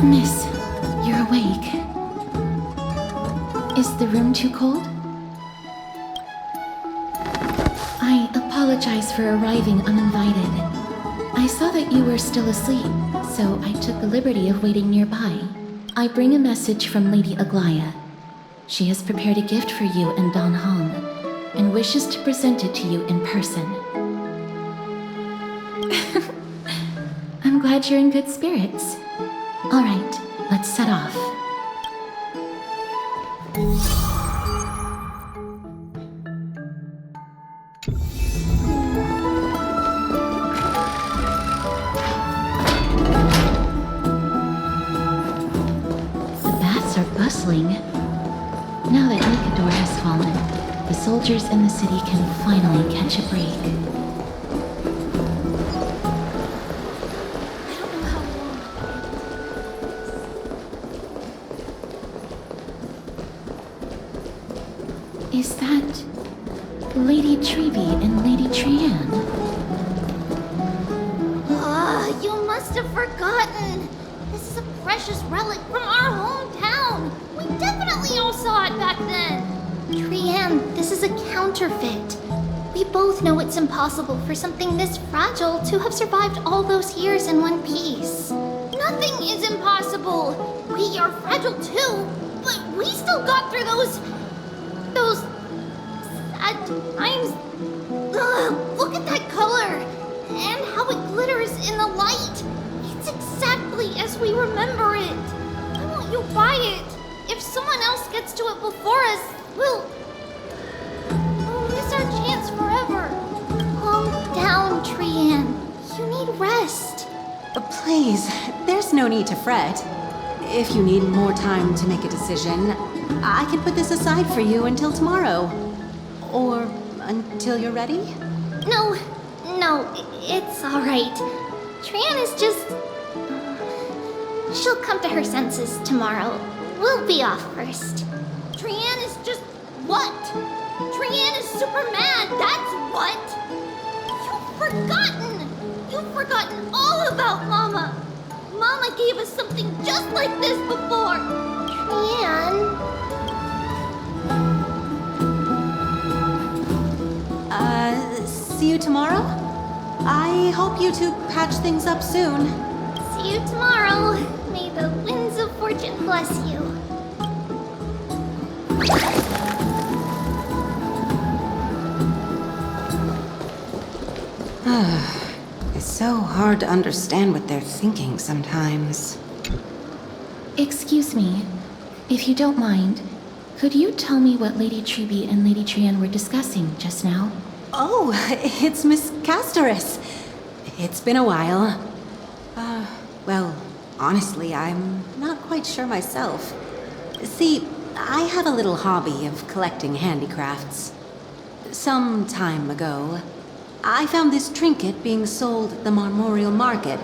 Miss, you're awake. Is the room too cold? I apologize for arriving uninvited. I saw that you were still asleep, so I took the liberty of waiting nearby. I bring a message from Lady Aglaya. She has prepared a gift for you and Don Hong, and wishes to present it to you in person. I'm glad you're in good spirits. All right, let's set off. The baths are bustling. Now that Nikador has fallen, the soldiers in the city can finally catch a break. Is that Lady Treby and Lady Trianne? You must have forgotten. This is a precious relic from our hometown. We definitely all saw it back then. Trianne, this is a counterfeit. We both know it's impossible for something this fragile to have survived all those years in one piece. Nothing is impossible. We are fragile too, but we still got through those sad times. Ugh, look at that color and how it glitters in the light. It's exactly as we remember it. I want you by it. If someone else gets to it before us, we'll miss our chance forever. Calm down, Trianne. You need rest. Please, there's no need to fret. If you need more time to make a decision, I can put this aside for you until tomorrow. Or until you're ready? No, it's all right. Trianne is just... she'll come to her senses tomorrow. We'll be off first. Trianne is just... what? Trianne is super mad, that's what! You've forgotten all about Mama! Mama gave us something just like this before! Trianne... See you tomorrow? I hope you two patch things up soon. See you tomorrow. May the winds of fortune bless you. It's so hard to understand what they're thinking sometimes. Excuse me, if you don't mind, could you tell me what Lady Treby and Lady Trianne were discussing just now? Oh, it's Miss Castoris. It's been a while. Well, honestly, I'm not quite sure myself. See, I have a little hobby of collecting handicrafts. Some time ago, I found this trinket being sold at the Marmorial Market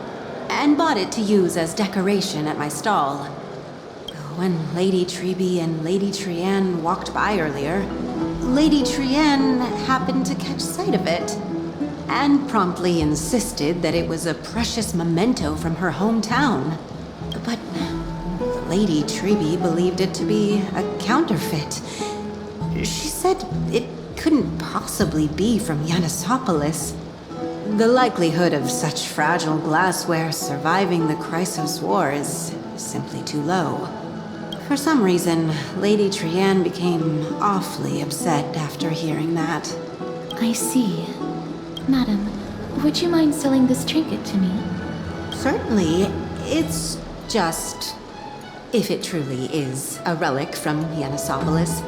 and bought it to use as decoration at my stall. When Lady Treby and Lady Trianne walked by earlier, Lady Trianne happened to catch sight of it and promptly insisted that it was a precious memento from her hometown. But Lady Treby believed it to be a counterfeit. She said it couldn't possibly be from Yanisopolis. The likelihood of such fragile glassware surviving the Chrysos War is simply too low. For some reason, Lady Trianne became awfully upset after hearing that. I see. Madam, would you mind selling this trinket to me? Certainly. It's just... if it truly is a relic from Yanisopolis,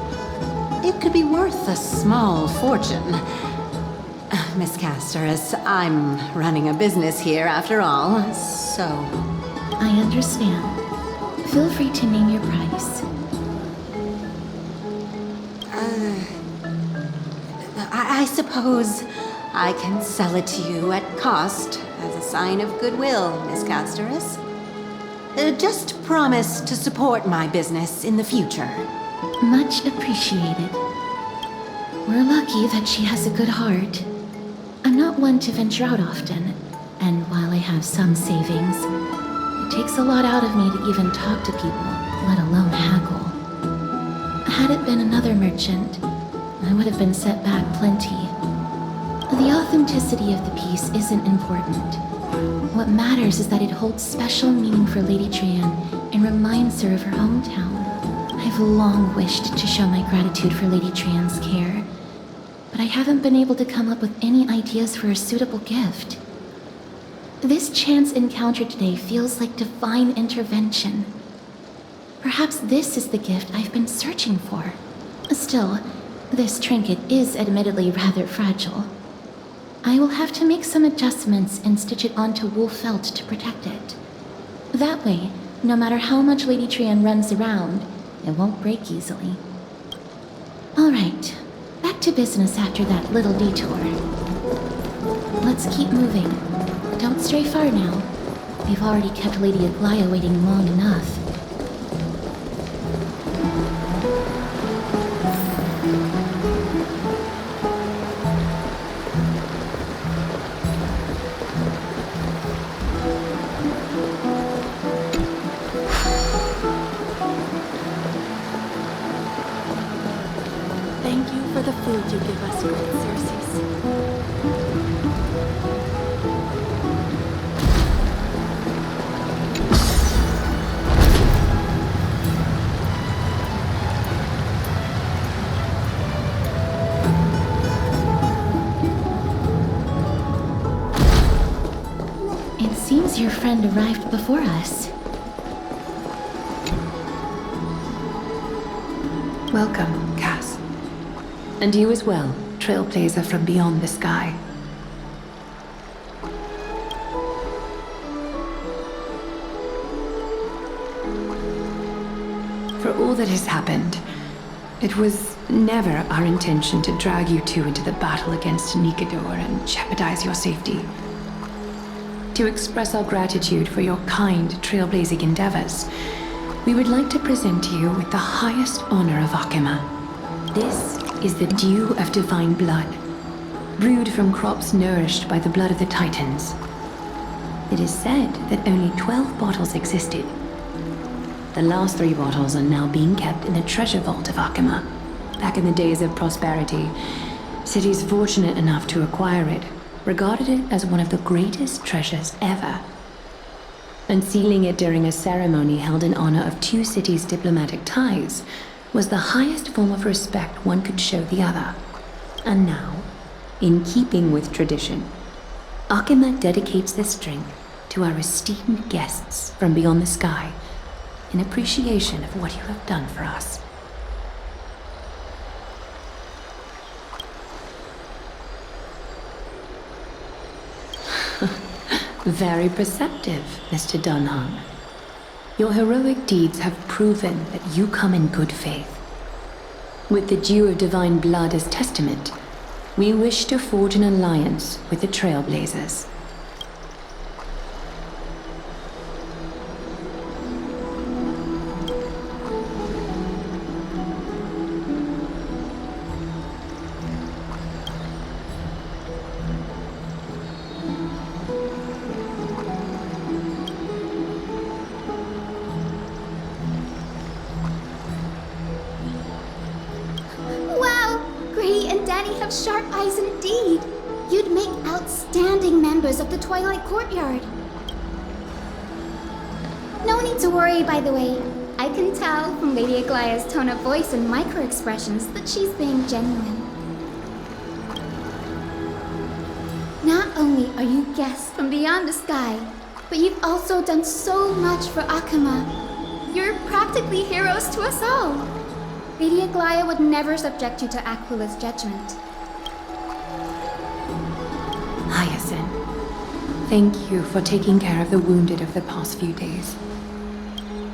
it could be worth a small fortune. Miss Castoris, I'm running a business here after all, so... I understand. Feel free to name your price. I suppose I can sell it to you at cost as a sign of goodwill, Miss Castoris. Just promise to support my business in the future. Much appreciated. We're lucky that she has a good heart. I'm not one to venture out often, and while I have some savings, It takes a lot out of me to even talk to people, let alone haggle. Had it been another merchant, I would have been set back plenty. The authenticity of the piece isn't important. What matters is that it holds special meaning for Lady Trian and reminds her of her hometown. I've long wished to show my gratitude for Lady Trian's care, but I haven't been able to come up with any ideas for a suitable gift. This chance encounter today feels like divine intervention. Perhaps this is the gift I've been searching for. Still, this trinket is admittedly rather fragile. I will have to make some adjustments and stitch it onto wool felt to protect it. That way, no matter how much Lady Trian runs around, it won't break easily. Alright, back to business after that little detour. Let's keep moving. Don't stray far now. We've already kept Lady Aglaia waiting long enough. Thank you for the food you give us, great Circes. It seems your friend arrived before us. Welcome, Cass. And you as well, trailblazer from beyond the sky. For all that has happened, it was never our intention to drag you two into the battle against Nikador and jeopardize your safety. To express our gratitude for your kind trailblazing endeavors, we would like to present you with the highest honor of Akima. This is the dew of divine blood, brewed from crops nourished by the blood of the Titans. It is said that only 12 bottles existed. The last 3 bottles are now being kept in the treasure vault of Akima. Back in the days of prosperity, cities fortunate enough to acquire it regarded it as one of the greatest treasures ever. Unsealing it during a ceremony held in honor of 2 cities' diplomatic ties was the highest form of respect one could show the other. And now, in keeping with tradition, Akima dedicates this drink to our esteemed guests from beyond the sky in appreciation of what you have done for us. Very perceptive, Mr. Dunham. Your heroic deeds have proven that you come in good faith. With the dew of divine blood as testament, we wish to forge an alliance with the Trailblazers. Sharp eyes indeed. You'd make outstanding members of the Twilight Courtyard. No need to worry, by the way. I can tell from Lady Aglaia's tone of voice and micro-expressions that she's being genuine. Not only are you guests from beyond the sky, but you've also done so much for Akima. You're practically heroes to us all. Lady Aglaia would never subject you to Aquila's judgment. Hyacinth, thank you for taking care of the wounded of the past few days.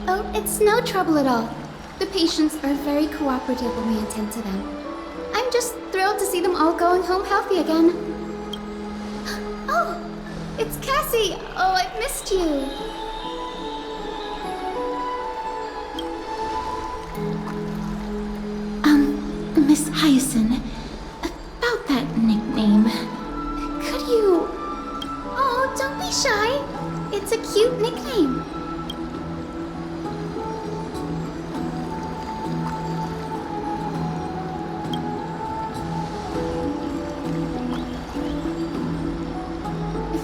Oh, it's no trouble at all. The patients are very cooperative when we attend to them. I'm just thrilled to see them all going home healthy again. Oh, it's Cassie! Oh, I've missed you. Miss Hyacinth, about that nickname, could you... Oh, don't be shy. It's a cute nickname.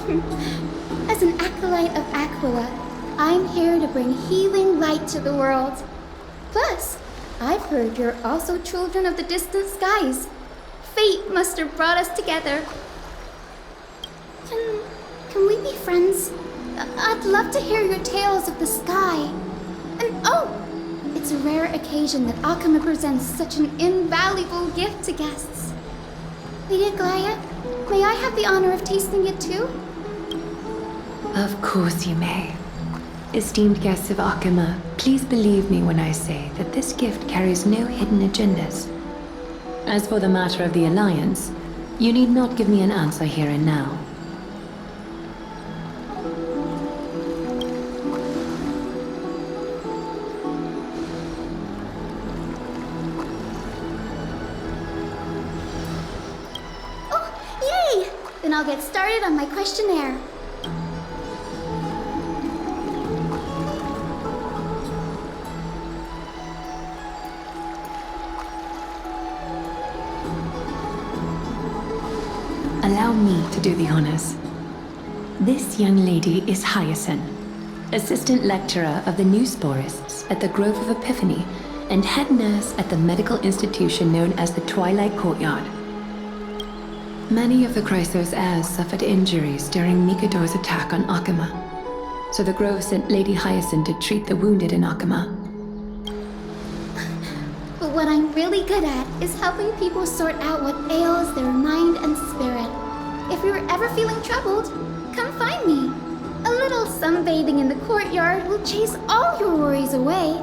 As an acolyte of Aquila, I'm here to bring healing light to the world. Plus, I've heard you're also children of the distant skies. Fate must have brought us together. Can we be friends? I'd love to hear your tales of the sky. And oh, it's a rare occasion that Akama presents such an invaluable gift to guests. Lady Aglaya, may I have the honor of tasting it too? Of course you may. Esteemed guests of Akama, please believe me when I say that this gift carries no hidden agendas. As for the matter of the Alliance, you need not give me an answer here and now. Yay! Then I'll get started on my questionnaire. Allow me to do the honors. This young lady is Hyacinth, assistant lecturer of the Newsporists at the Grove of Epiphany and head nurse at the medical institution known as the Twilight Courtyard. Many of the Chrysos heirs suffered injuries during Nikado's attack on Akama, so the Grove sent Lady Hyacinth to treat the wounded in Akama. But what I'm really good at is helping people sort out what ails their mind and spirit. If you're ever feeling troubled, come find me. A little sunbathing in the courtyard will chase all your worries away.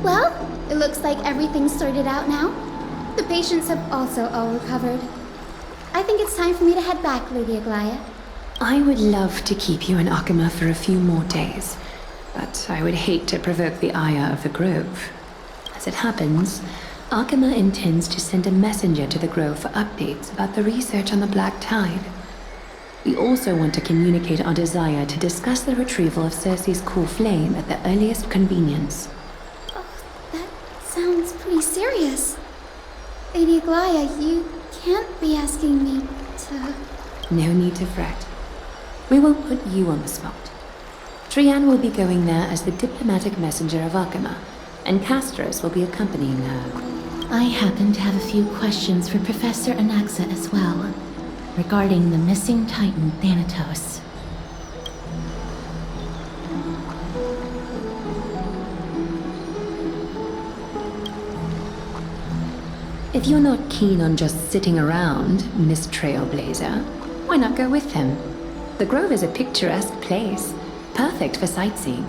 Well, it looks like everything's sorted out now. The patients have also all recovered. I think it's time for me to head back, Lady Aglaya. I would love to keep you in Akama for a few more days, but I would hate to provoke the ire of the Grove. As it happens, Akama intends to send a messenger to the Grove for updates about the research on the Black Tide. We also want to communicate our desire to discuss the retrieval of Circe's core flame at the earliest convenience. Oh, that sounds pretty serious. Lady Aglaya, you can't be asking me to... No need to fret. We won't put you on the spot. Trian will be going there as the diplomatic messenger of Akama, and Castros will be accompanying her. I happen to have a few questions for Professor Anaxa as well, regarding the missing Titan Thanatos. If you're not keen on just sitting around, Miss Trailblazer, why not go with him? The Grove is a picturesque place, perfect for sightseeing.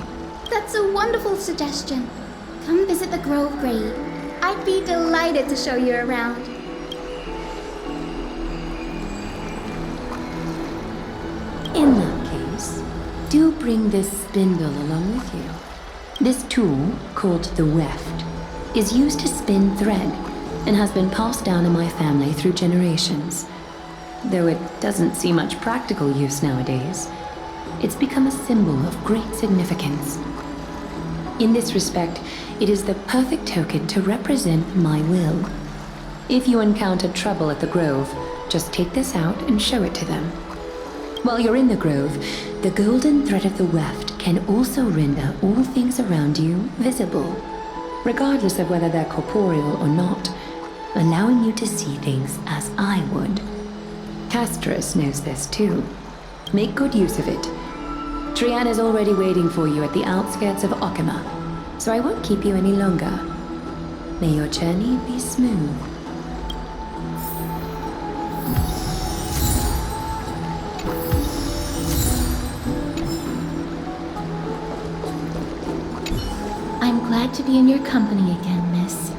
That's a wonderful suggestion. Come visit the Grove Grade. I'd be delighted to show you around. In that case, do bring this spindle along with you. This tool, called the weft, is used to spin thread and has been passed down in my family through generations. Though it doesn't see much practical use nowadays, it's become a symbol of great significance. In this respect, it is the perfect token to represent my will. If you encounter trouble at the Grove, just take this out and show it to them. While you're in the Grove, the golden thread of the weft can also render all things around you visible, regardless of whether they're corporeal or not, allowing you to see things as I would. Castros knows this too. Make good use of it. Trian is already waiting for you at the outskirts of Akama, so I won't keep you any longer. May your journey be smooth. I'm glad to be in your company again, Miss.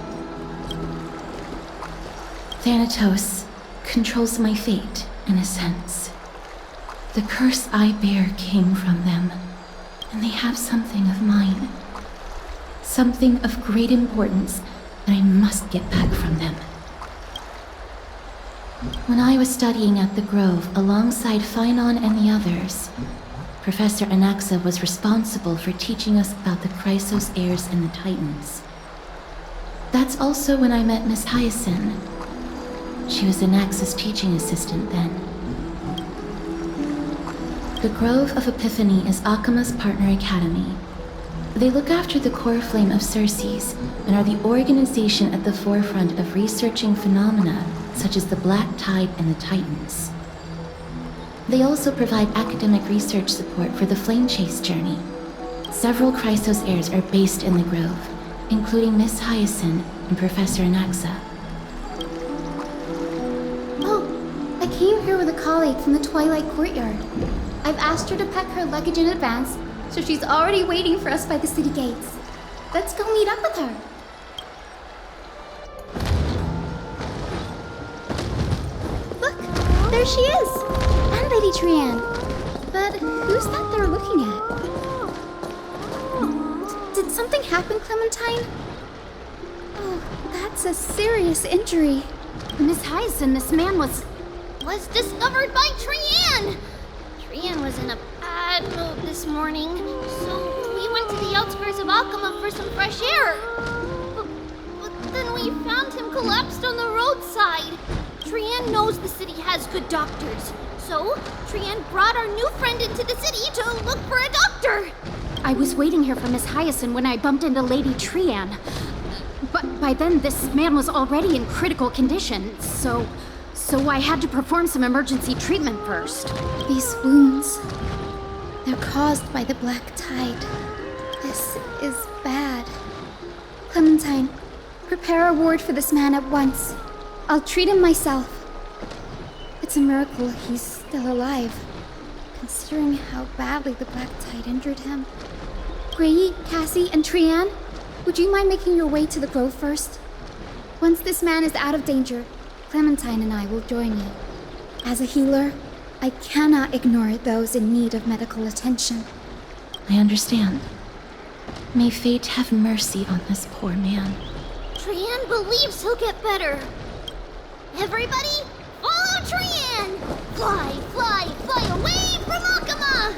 Thanatos controls my fate, in a sense. The curse I bear came from them, and they have something of mine. Something of great importance that I must get back from them. When I was studying at the Grove alongside Phynon and the others, Professor Anaxa was responsible for teaching us about the Chrysos heirs and the Titans. That's also when I met Miss Hyacinth. She was Anax's teaching assistant then. The Grove of Epiphany is Akima's partner academy. They look after the core flame of Circes and are the organization at the forefront of researching phenomena such as the Black Tide and the Titans. They also provide academic research support for the Flame Chase journey. Several Chrysos heirs are based in the Grove, including Miss Hyacinth and Professor Anaxa. Oh, I came here with a colleague from the Twilight Courtyard. I've asked her to pack her luggage in advance, so she's already waiting for us by the city gates. Let's go meet up with her. Look, there she is! And Lady Trianne. But who's that they're looking at? Did something happen, Clementine? Oh, that's a serious injury. Miss Hyacinth, this man was discovered by Trianne! Trianne was in a bad mood this morning, so we went to the outskirts of Akama for some fresh air. But then we found him collapsed on the roadside. Trianne knows the city has good doctors, so Trianne brought our new friend into the city to look for a doctor. I was waiting here for Miss Hyacinth when I bumped into Lady Trianne. But by then, this man was already in critical condition, so I had to perform some emergency treatment first. These wounds, they're caused by the Black Tide. This is bad. Clementine, prepare a ward for this man at once. I'll treat him myself. It's a miracle he's still alive, considering how badly the Black Tide injured him. Gray, Cassie, and Trianne, would you mind making your way to the grove first? Once this man is out of danger, Clementine and I will join you. As a healer, I cannot ignore those in need of medical attention. I understand. May fate have mercy on this poor man. Trianne believes he'll get better. Everybody, follow Trianne! Fly, fly, fly away from Akama!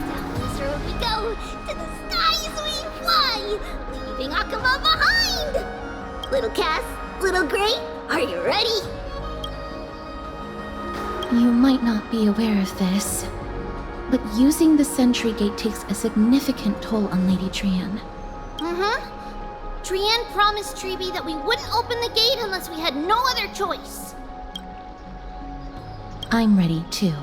Down this road we go, to the skies we fly, leaving Akama behind! Little Cass, little Gray, are you ready? You might not be aware of this, but using the Sentry Gate takes a significant toll on Lady Trianne. Trianne promised Treeby that we wouldn't open the gate unless we had no other choice. I'm ready too.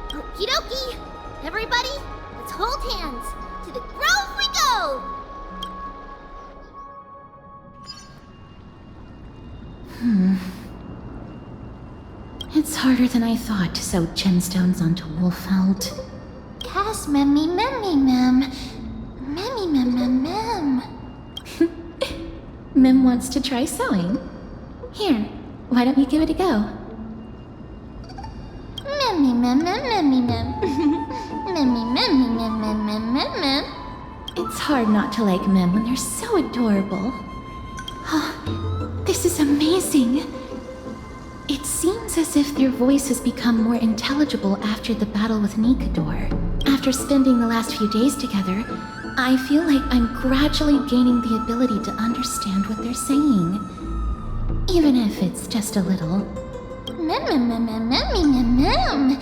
Okie dokie! Everybody, let's hold hands. To the grove we go! It's harder than I thought to sew gemstones onto Wolfeld. Cass, memmy, memmy, mem. Memmy, mem, mem, mem. Mem wants to try sewing. Here, why don't you give it a go? Memmy, mem, mem, memmy, mem. Memmy, memmy, mem, mem, mem, mem, mem. It's hard not to like Mem when they're so adorable. Oh, this is amazing. It seems as if their voice has become more intelligible after the battle with Nikador. After spending the last few days together, I feel like I'm gradually gaining the ability to understand what they're saying. Even if it's just a little. Mem, mem, mem, mem, memmy, mem, mem.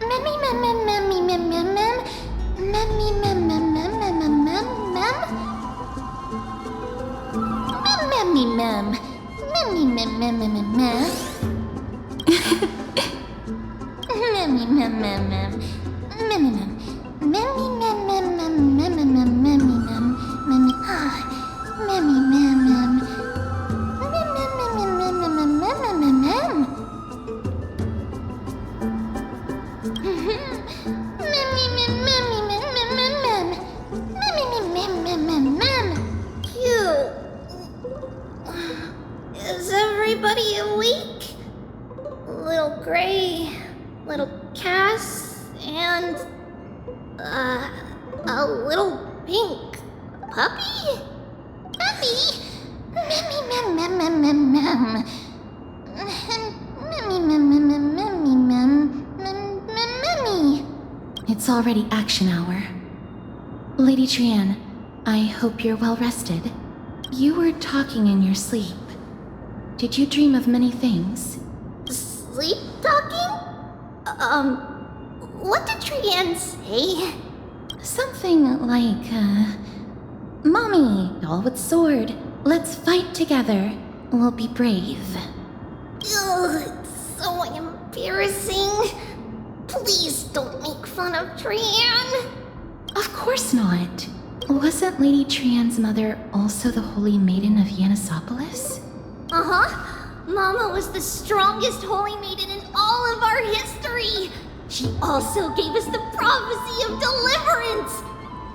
Memmy, mem, mem, memmy, mem, mem, mem. Memmy, mem, mem, mem, mem, mem, mem, mem. Memmy, mem. Memmy, mem, mem, mem, mem, mem. Memmy, mem, mem, mem. Memmy, mem. Memmy, mem, mem, mem, mem, mem, mem, memmy, mem. Memmy, memmy, mem, mem. Mem, mem, mem, mem, mem, mem, mem, mem, mem, mem. Memmy, mem, memmy, mem, mem, mem, mem. Memmy, mem, mem, mem, mem, mem. Cute. Is everybody awake? Little Gray, little Cass, and a little pink puppy? Puppy? Memmy, mem, mem, mem, mem, mem. Memmy, mem, mem, mem, memmy, mem, mem, mem, memmy. It's already action hour. Lady Trian, I hope you're well rested. You were talking in your sleep. Did you dream of many things? Sleep talking? What did Trian say? Something like, Mommy, doll with sword, let's fight together. We'll be brave. Ugh, it's so embarrassing. Please don't make fun of Trian. Of course not. Wasn't Lady Trian's mother also the Holy Maiden of Yanisopolis? Uh-huh. Mama was the strongest holy maiden in all of our history. She also gave us the prophecy of deliverance.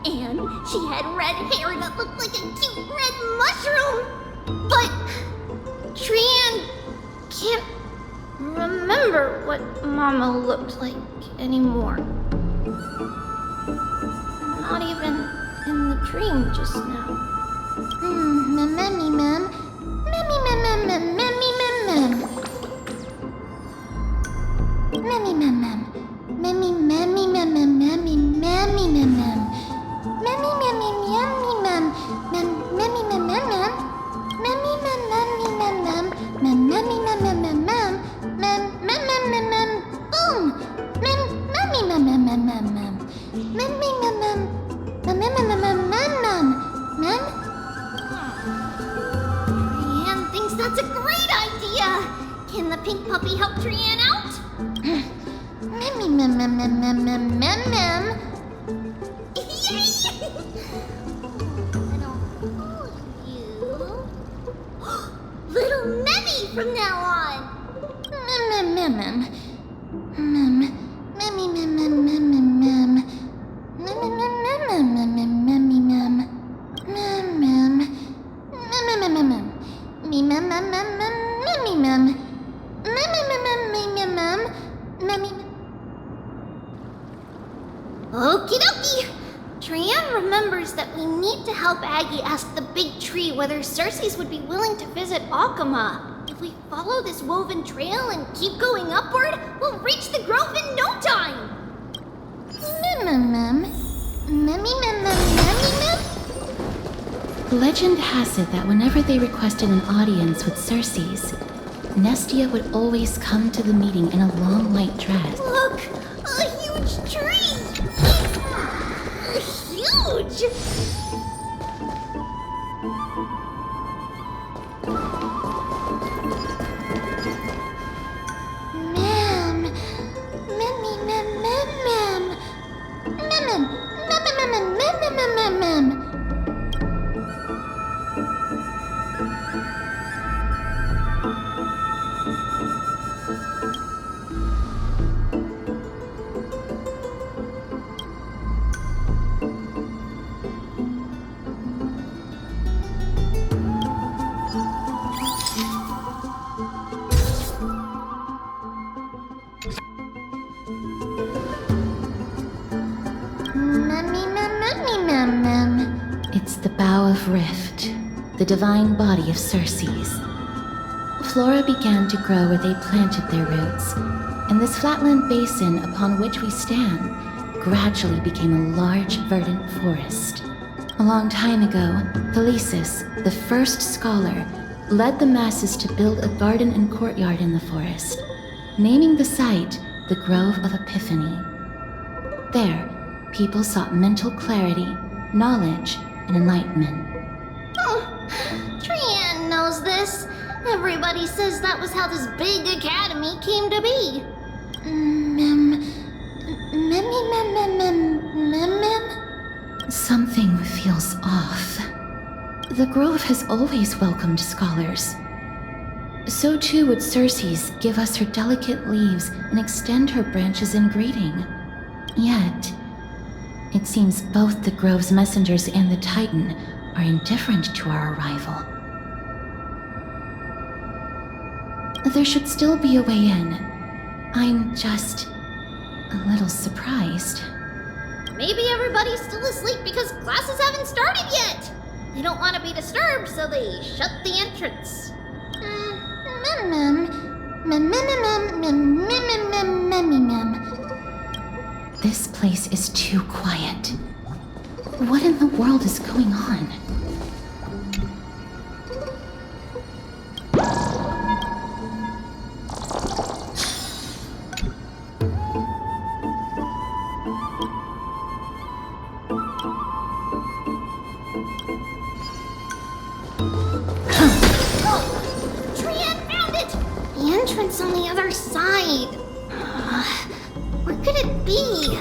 And she had red hair that looked like a cute red mushroom. But Trian can't remember what Mama looked like anymore. Not even in the dream just now. Mammy mem. Mammy mem mem mem mammy mem mem. Mammy mem mem. Mammy mammy mem mem mammy mammy mem mem. Mammy mammy yummy mem. Mammy mem mem mem. Mammy mem mammy mem mem. Mammy mem mem mem mem. Mem mem mem mem mem. Boom. Mammy mem mem mem mem mem. Mammy mem mem. Mem mem mem mem mem mem. Mem. Trian thinks that's a great idea. Can the pink puppy help Trian out? Mammy mem mem mem mem mem mem mem. Yay! Little you. Little Memmy from now on. Mem mem mem mem. Mem. Memmy mem mem mem mem mem. Mem mem mem mem mem mem memmy mem. Mem mem. Mem mem mem mem. Me mem mem mem mem memmy mem. Mem mem mem mem mem mem. Memmy. Okie dokie! Trian remembers that we need to help Aggie ask the big tree whether Circes would be willing to visit Akama. If we follow this woven trail and keep going upward, we'll reach the grove in no time! Mem. Memmy mem mem memmy mem? Legend has it that whenever they requested an audience with Circes, Nestia would always come to the meeting in a long white dress. Look! A huge tree! Huge! Mem. Memmy mem mem mem. Mem. Mem mem mem mem mem mem mem. It's the Bough of Rift, the divine body of Circes. Flora began to grow where they planted their roots, and this flatland basin upon which we stand gradually became a large, verdant forest. A long time ago, Thelesis, the first scholar, led the masses to build a garden and courtyard in the forest, naming the site the Grove of Epiphany. There, people sought mental clarity, knowledge, and enlightenment. Trian knows this. Everybody says that was how this big academy came to be. Something feels off. The Grove has always welcomed scholars. So too would Circes give us her delicate leaves and extend her branches in greeting. Yet, it seems both the Grove's messengers and the Titan are indifferent to our arrival. There should still be a way in. I'm just a little surprised. Maybe everybody's still asleep because classes haven't started yet. They don't want to be disturbed, so they shut the entrance. This place is too quiet. What in the world is going on? Trian found it! The entrance on the other side. Where could it be?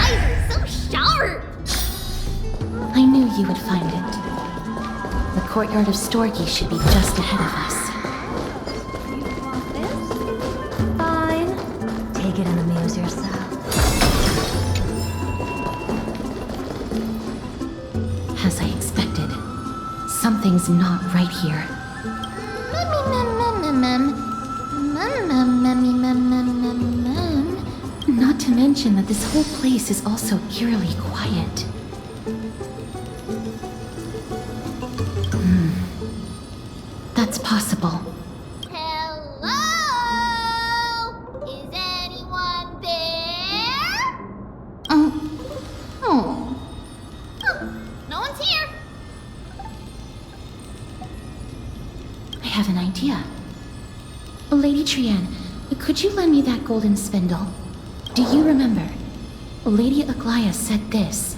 Eyes are so sharp! I knew you would find it. The courtyard of Storky should be just ahead of us. Fine. Take it and amuse yourself. As I expected, something's not right here. Not to mention that this whole place is also eerily quiet. That's possible. Hello? Is anyone there? No one's here. I have an idea. Lady Trian, could you lend me that golden spindle? Do you remember? Lady Aglaia said this.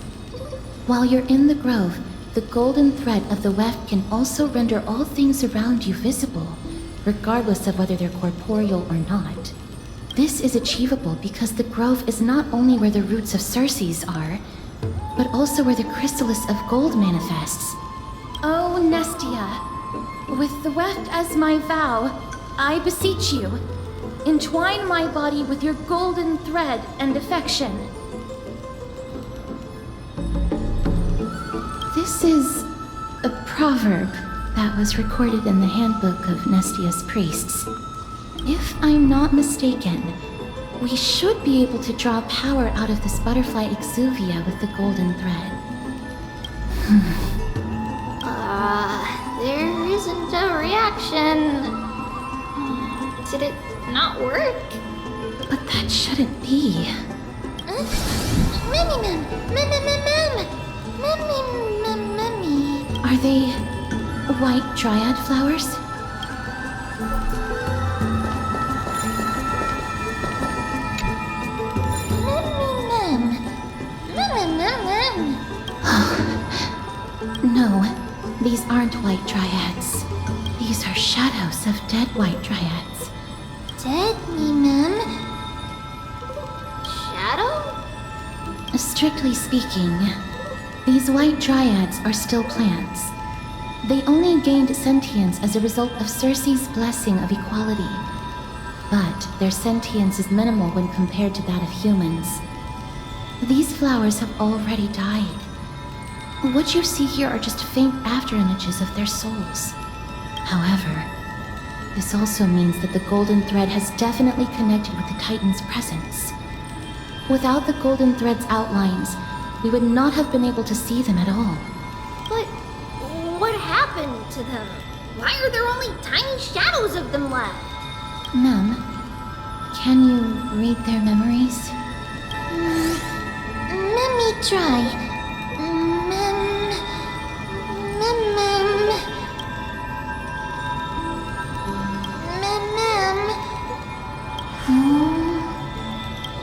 While you're in the grove, the golden thread of the weft can also render all things around you visible, regardless of whether they're corporeal or not. This is achievable because the grove is not only where the roots of Circes are, but also where the chrysalis of gold manifests. Oh, Nestia, with the weft as my vow, I beseech you, entwine my body with your golden thread and affection. This is a proverb that was recorded in the handbook of Nestia's priests. If I'm not mistaken, we should be able to draw power out of this butterfly exuvia with the golden thread. There isn't a reaction. Did it not work? But that shouldn't be. Are they white dryad flowers? No, these aren't white dryads. These are shadows of dead white dryads. Dead me, ma'am. Shadow? Strictly speaking, these white dryads are still plants. They only gained sentience as a result of Circe's blessing of equality. But their sentience is minimal when compared to that of humans. These flowers have already died. What you see here are just faint afterimages of their souls. However, this also means that the golden thread has definitely connected with the Titan's presence. Without the golden thread's outlines, we would not have been able to see them at all. But what happened to them? Why are there only tiny shadows of them left? Ma'am, can you read their memories? Let me try.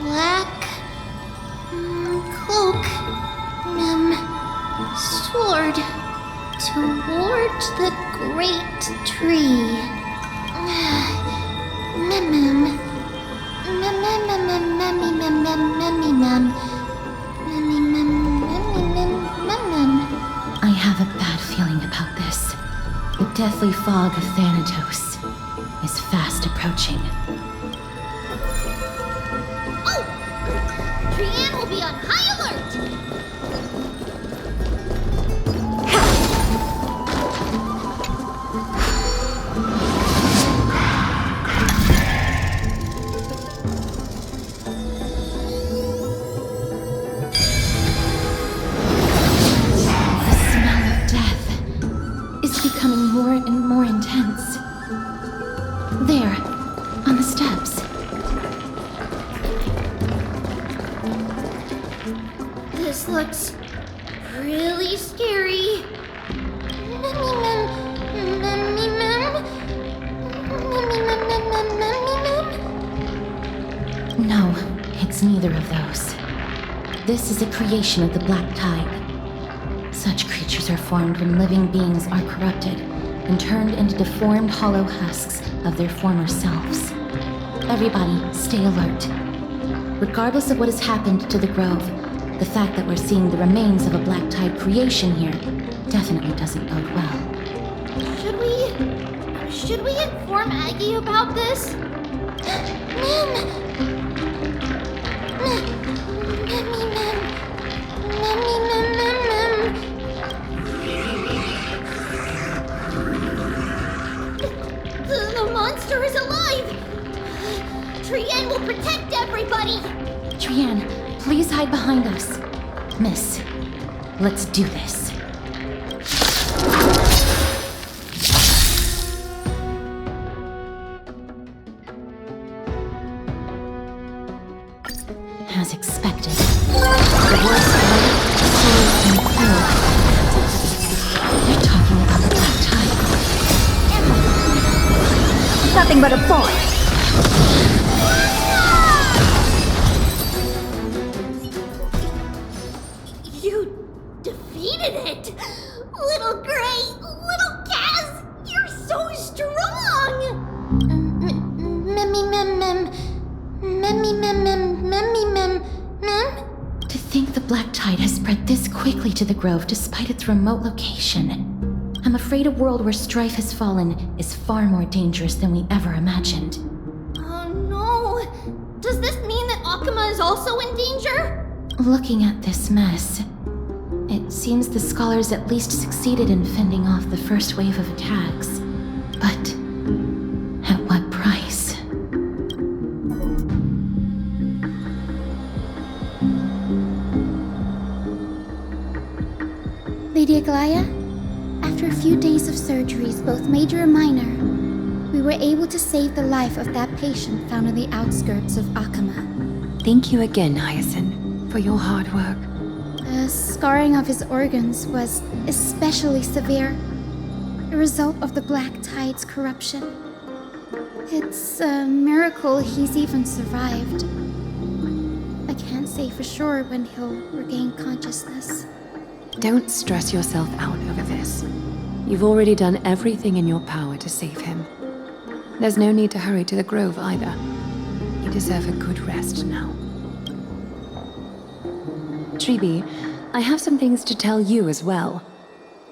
Black cloak, sword toward the great tree. I have a bad feeling about this. The deathly fog of Thanatos is fast approaching. Oh! Trian will be on high alert! The smell of death. becoming more and more intense. There, on the steps. This looks really scary. No, it's neither of those. This is a creation of the Black Tide. Such creatures are formed when living beings are corrupted and turned into deformed hollow husks of their former selves. Everybody, stay alert. Regardless of what has happened to the Grove, the fact that we're seeing the remains of a Black Tide creation here definitely doesn't bode well. Should we inform Aggie about this? The monster is alive! Trienne will protect everybody! Trienne, please hide behind us. Miss, let's do this. As expected, the worst souls and fell. They're talking about the Black Tide. Nothing but a boy. You defeated it! Little Gray, little Kaz, you're so strong! To think the Black Tide has spread this quickly to the Grove despite its remote location. I'm afraid a world where strife has fallen is far more dangerous than we ever imagined. Oh no! Does this mean that Akuma is also in danger? Looking at this mess, it seems the scholars at least succeeded in fending off the first wave of attacks. But at what price? Lady Aglaya, after a few days of surgeries, both major and minor, we were able to save the life of that patient found on the outskirts of Akama. Thank you again, Hyacinth, for your hard work. The scarring of his organs was especially severe, a result of the Black Tide's corruption. It's a miracle he's even survived. I can't say for sure when he'll regain consciousness. Don't stress yourself out over this. You've already done everything in your power to save him. There's no need to hurry to the Grove either. You deserve a good rest now. Treeby, I have some things to tell you as well.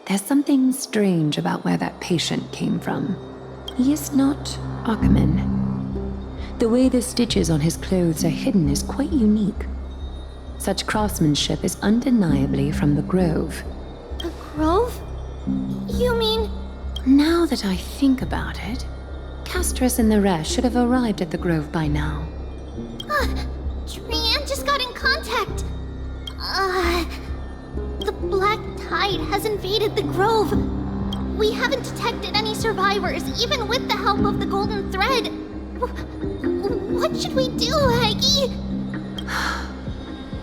There's something strange about where that patient came from. He is not Akaman. The way the stitches on his clothes are hidden is quite unique. Such craftsmanship is undeniably from the Grove. The Grove? You mean... Now that I think about it, Castrus and the rest should have arrived at the Grove by now. Trienne just got in contact. The Black Tide has invaded the Grove. We haven't detected any survivors, even with the help of the Golden Thread. What should we do, Aggie?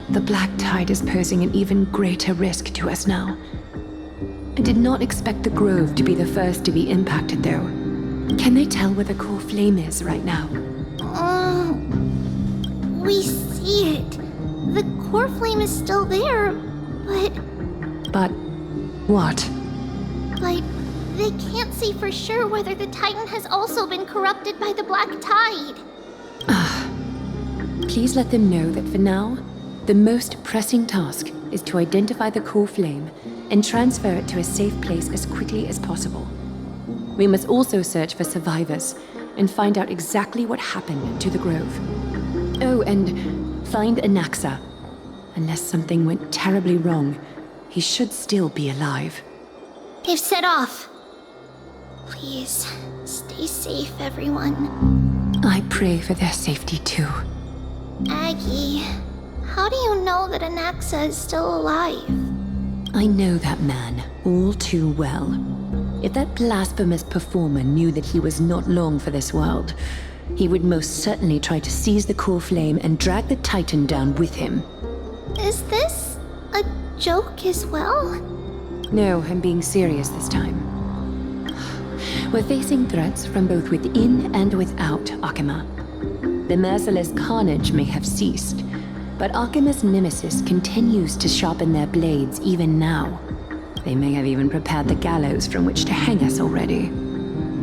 The Black Tide is posing an even greater risk to us now. I did not expect the Grove to be the first to be impacted, though. Can they tell where the core flame is right now? We see it. The core flame is still there, but what? they can't say for sure whether the Titan has also been corrupted by the Black Tide. Please let them know that for now, the most pressing task is to identify the core flame and transfer it to a safe place as quickly as possible. We must also search for survivors and find out exactly what happened to the Grove. Oh, and find Anaxa. Unless something went terribly wrong, he should still be alive. They've set off. Please, stay safe, everyone. I pray for their safety too. Aggie, how do you know that Anaxa is still alive? I know that man all too well. If that blasphemous performer knew that he was not long for this world, he would most certainly try to seize the core flame and drag the Titan down with him. Is this a joke as well? No, I'm being serious this time. We're facing threats from both within and without Akima. The merciless carnage may have ceased, but Akima's nemesis continues to sharpen their blades even now. They may have even prepared the gallows from which to hang us already.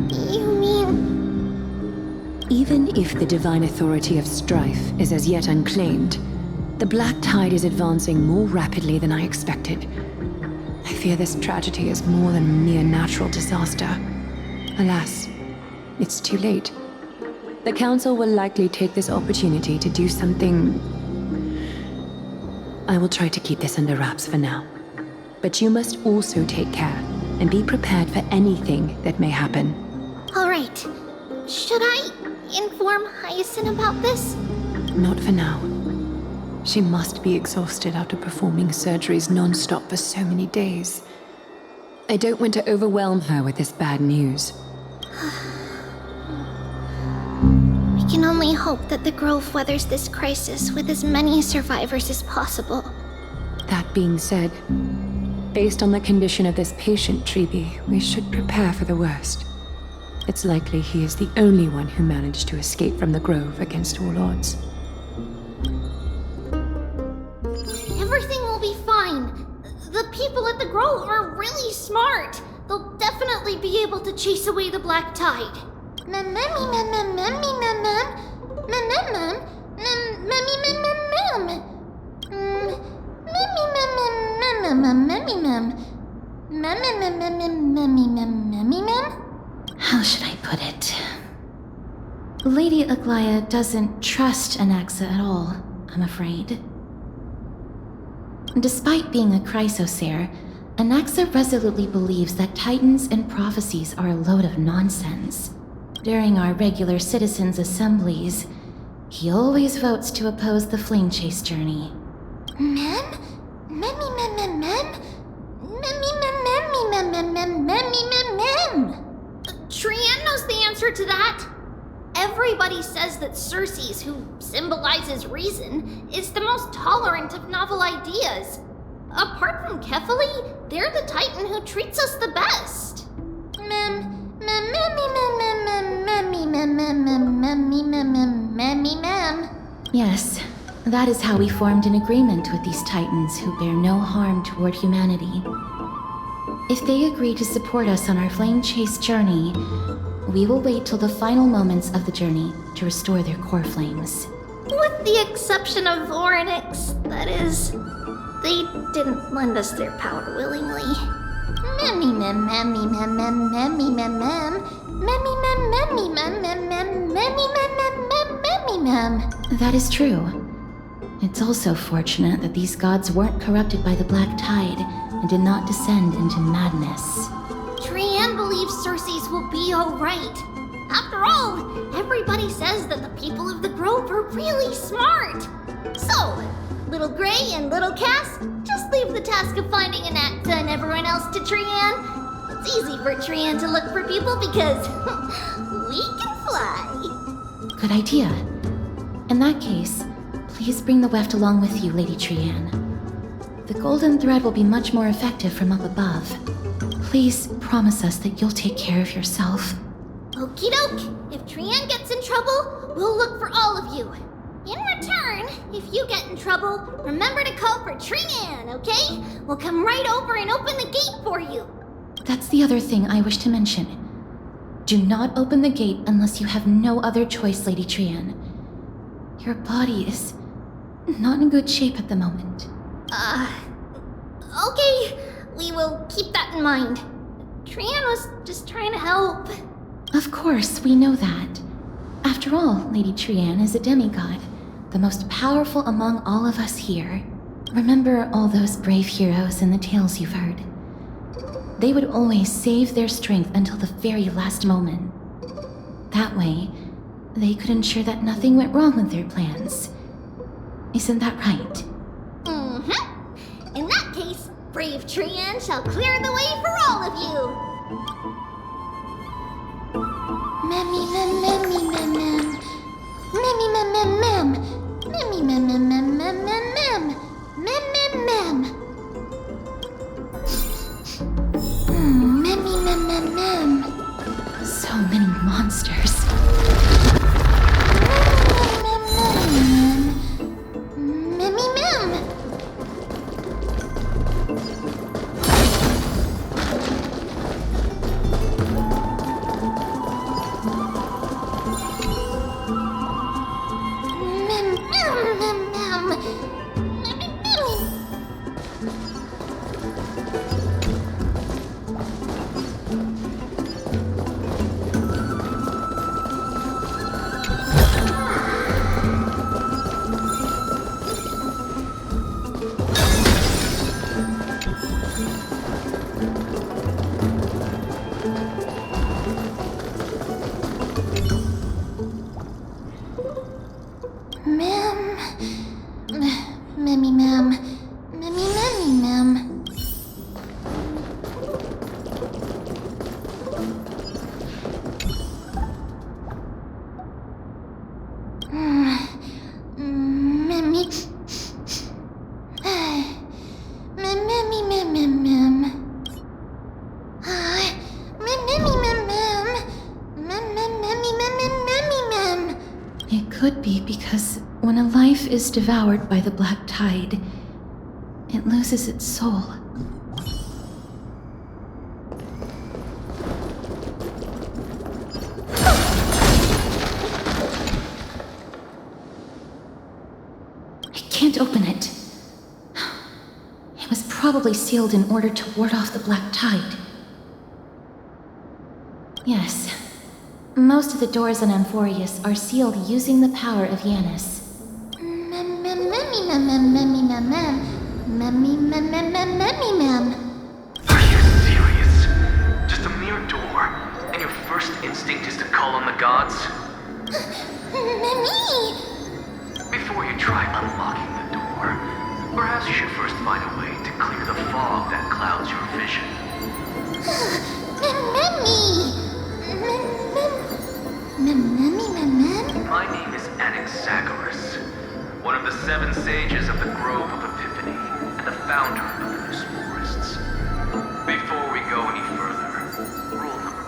You mean... Even if the divine authority of strife is as yet unclaimed, the Black Tide is advancing more rapidly than I expected. I fear this tragedy is more than a mere natural disaster. Alas, it's too late. The Council will likely take this opportunity to do something... I will try to keep this under wraps for now. But you must also take care and be prepared for anything that may happen. Alright. Should I inform Hyacinth about this? Not for now. She must be exhausted after performing surgeries non-stop for so many days. I don't want to overwhelm her with this bad news. We can only hope that the Grove weathers this crisis with as many survivors as possible. That being said, Based on the condition of this patient, Treeby, we should prepare for the worst. It's likely he is the only one who managed to escape from the Grove against all odds. Everything will be fine. The people at the Grove are really smart. They'll definitely be able to chase away the Black Tide. How should I put it? Lady Aglaya doesn't trust Anaxa at all, I'm afraid. Despite being a chrysosaur, Anaxa resolutely believes that titans and prophecies are a load of nonsense. During our regular citizens' assemblies, he always votes to oppose the flame chase journey. Trian knows the answer to that. Everybody says that Circes, who symbolizes reason, is the most tolerant of novel ideas. Apart from Kefali, they're the Titan who treats us the best. Yes, that is how we formed an agreement with these titans who bear no harm toward humanity. If they agree to support us on our flame chase journey, we will wait till the final moments of the journey to restore their core flames. With the exception of Orynyx, that is. They didn't lend us their power willingly. That is true. It's also fortunate that these gods weren't corrupted by the Black Tide and did not descend into madness. Trian believes Circes will be alright. After all, everybody says that the people of the Grove are really smart. So, Little Gray and Little Cass, just leave the task of finding Anaxa and everyone else to Trian. It's easy for Trian to look for people because we can fly. Good idea. In that case, please bring the weft along with you, Lady Trian. The golden thread will be much more effective from up above. Please promise us that you'll take care of yourself. Okie doke. If Trian gets in trouble, we'll look for all of you. In return, if you get in trouble, remember to call for Trian, okay? We'll come right over and open the gate for you. That's the other thing I wish to mention. Do not open the gate unless you have no other choice, Lady Trian. Your body is not in good shape at the moment. Okay. We will keep that in mind. Trian was just trying to help. Of course, we know that. After all, Lady Trian is a demigod, the most powerful among all of us here. Remember all those brave heroes in the tales you've heard. They would always save their strength until the very last moment. That way, they could ensure that nothing went wrong with their plans. Isn't that right? In that case, brave Trian shall clear the way for all of you. So many monsters. It could be because when a life is devoured by the black tide, it loses its soul. I can't open it. It was probably sealed in order to ward off the black tide. Yes. Most of the doors in Amphorius are sealed using the power of Yanis. Are you serious? Just a mere door, and your first instinct is to call on the gods? Before you try unlocking the door, perhaps you should first find a way to clear the fog that clouds your vision. My name is Anaxagoras, one of the 7 sages of the Grove of Epiphany, and the founder of the Loose Forests. Before we go any further, rule number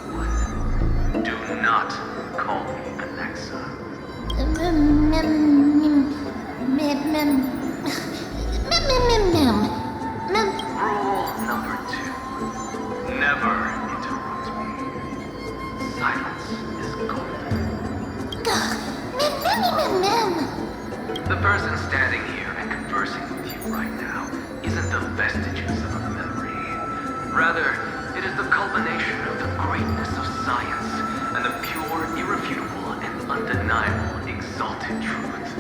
1. Do not call me Anaxa. Rule number 2. Never interrupt me. Silence is golden. The person standing here and conversing with you right now isn't the vestiges of a memory. Rather, it is the culmination of the greatness of science and the pure, irrefutable, and undeniable exalted truth.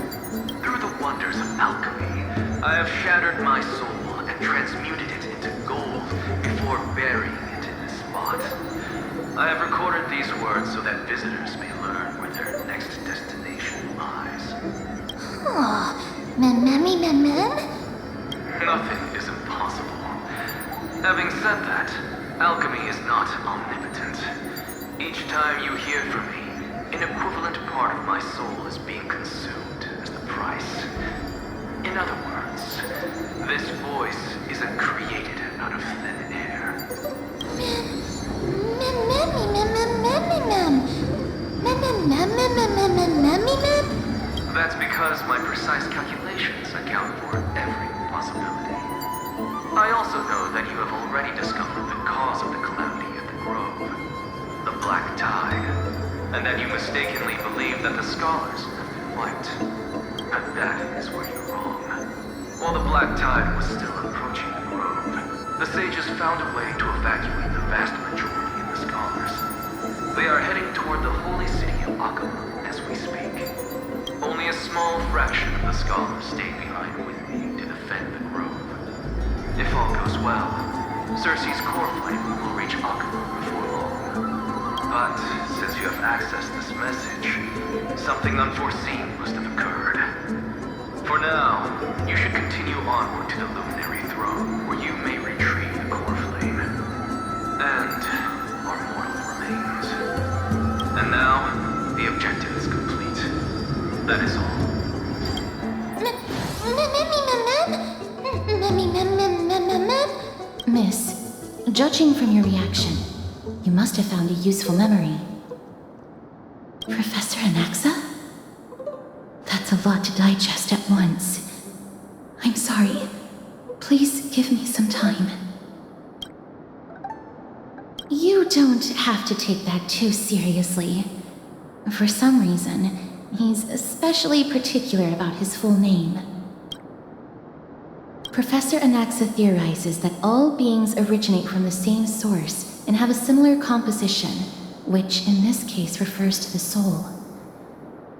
Through the wonders of alchemy, I have shattered my soul and transmuted it into gold before burying it in this spot. I have recorded these words so that visitors may learn where their next destination lies. Nothing is impossible. Having said that, alchemy is not omnipotent. Each time you hear from me, an equivalent part of my soul is being consumed as the price. In other words, this voice isn't created out of thin air. That's because my precise calculations account for every possibility. I also know that you have already discovered the cause of the calamity at the Grove, the black tide, and that you mistakenly believe that the scholars have been wiped. But that is where you're wrong. While the black tide was still approaching the Grove, the sages found a way to evacuate the vast majority of the scholars. They are heading toward the holy city of Akama as we speak. Only a small fraction of the scholars stayed behind with me to defend the Grove. If all goes well, Circe's core flame will reach Akama before long. But since you have accessed this message, something unforeseen must have occurred. For now, you should continue onward to the Luminary Throne, where you may retrieve the core flame. And our mortal remains. And now, the objective is complete. That is all. Judging from your reaction, you must have found a useful memory. Professor Anaxa? That's a lot to digest at once. I'm sorry. Please give me some time. You don't have to take that too seriously. For some reason, he's especially particular about his full name. Professor Anaxa theorizes that all beings originate from the same source and have a similar composition, which in this case refers to the soul.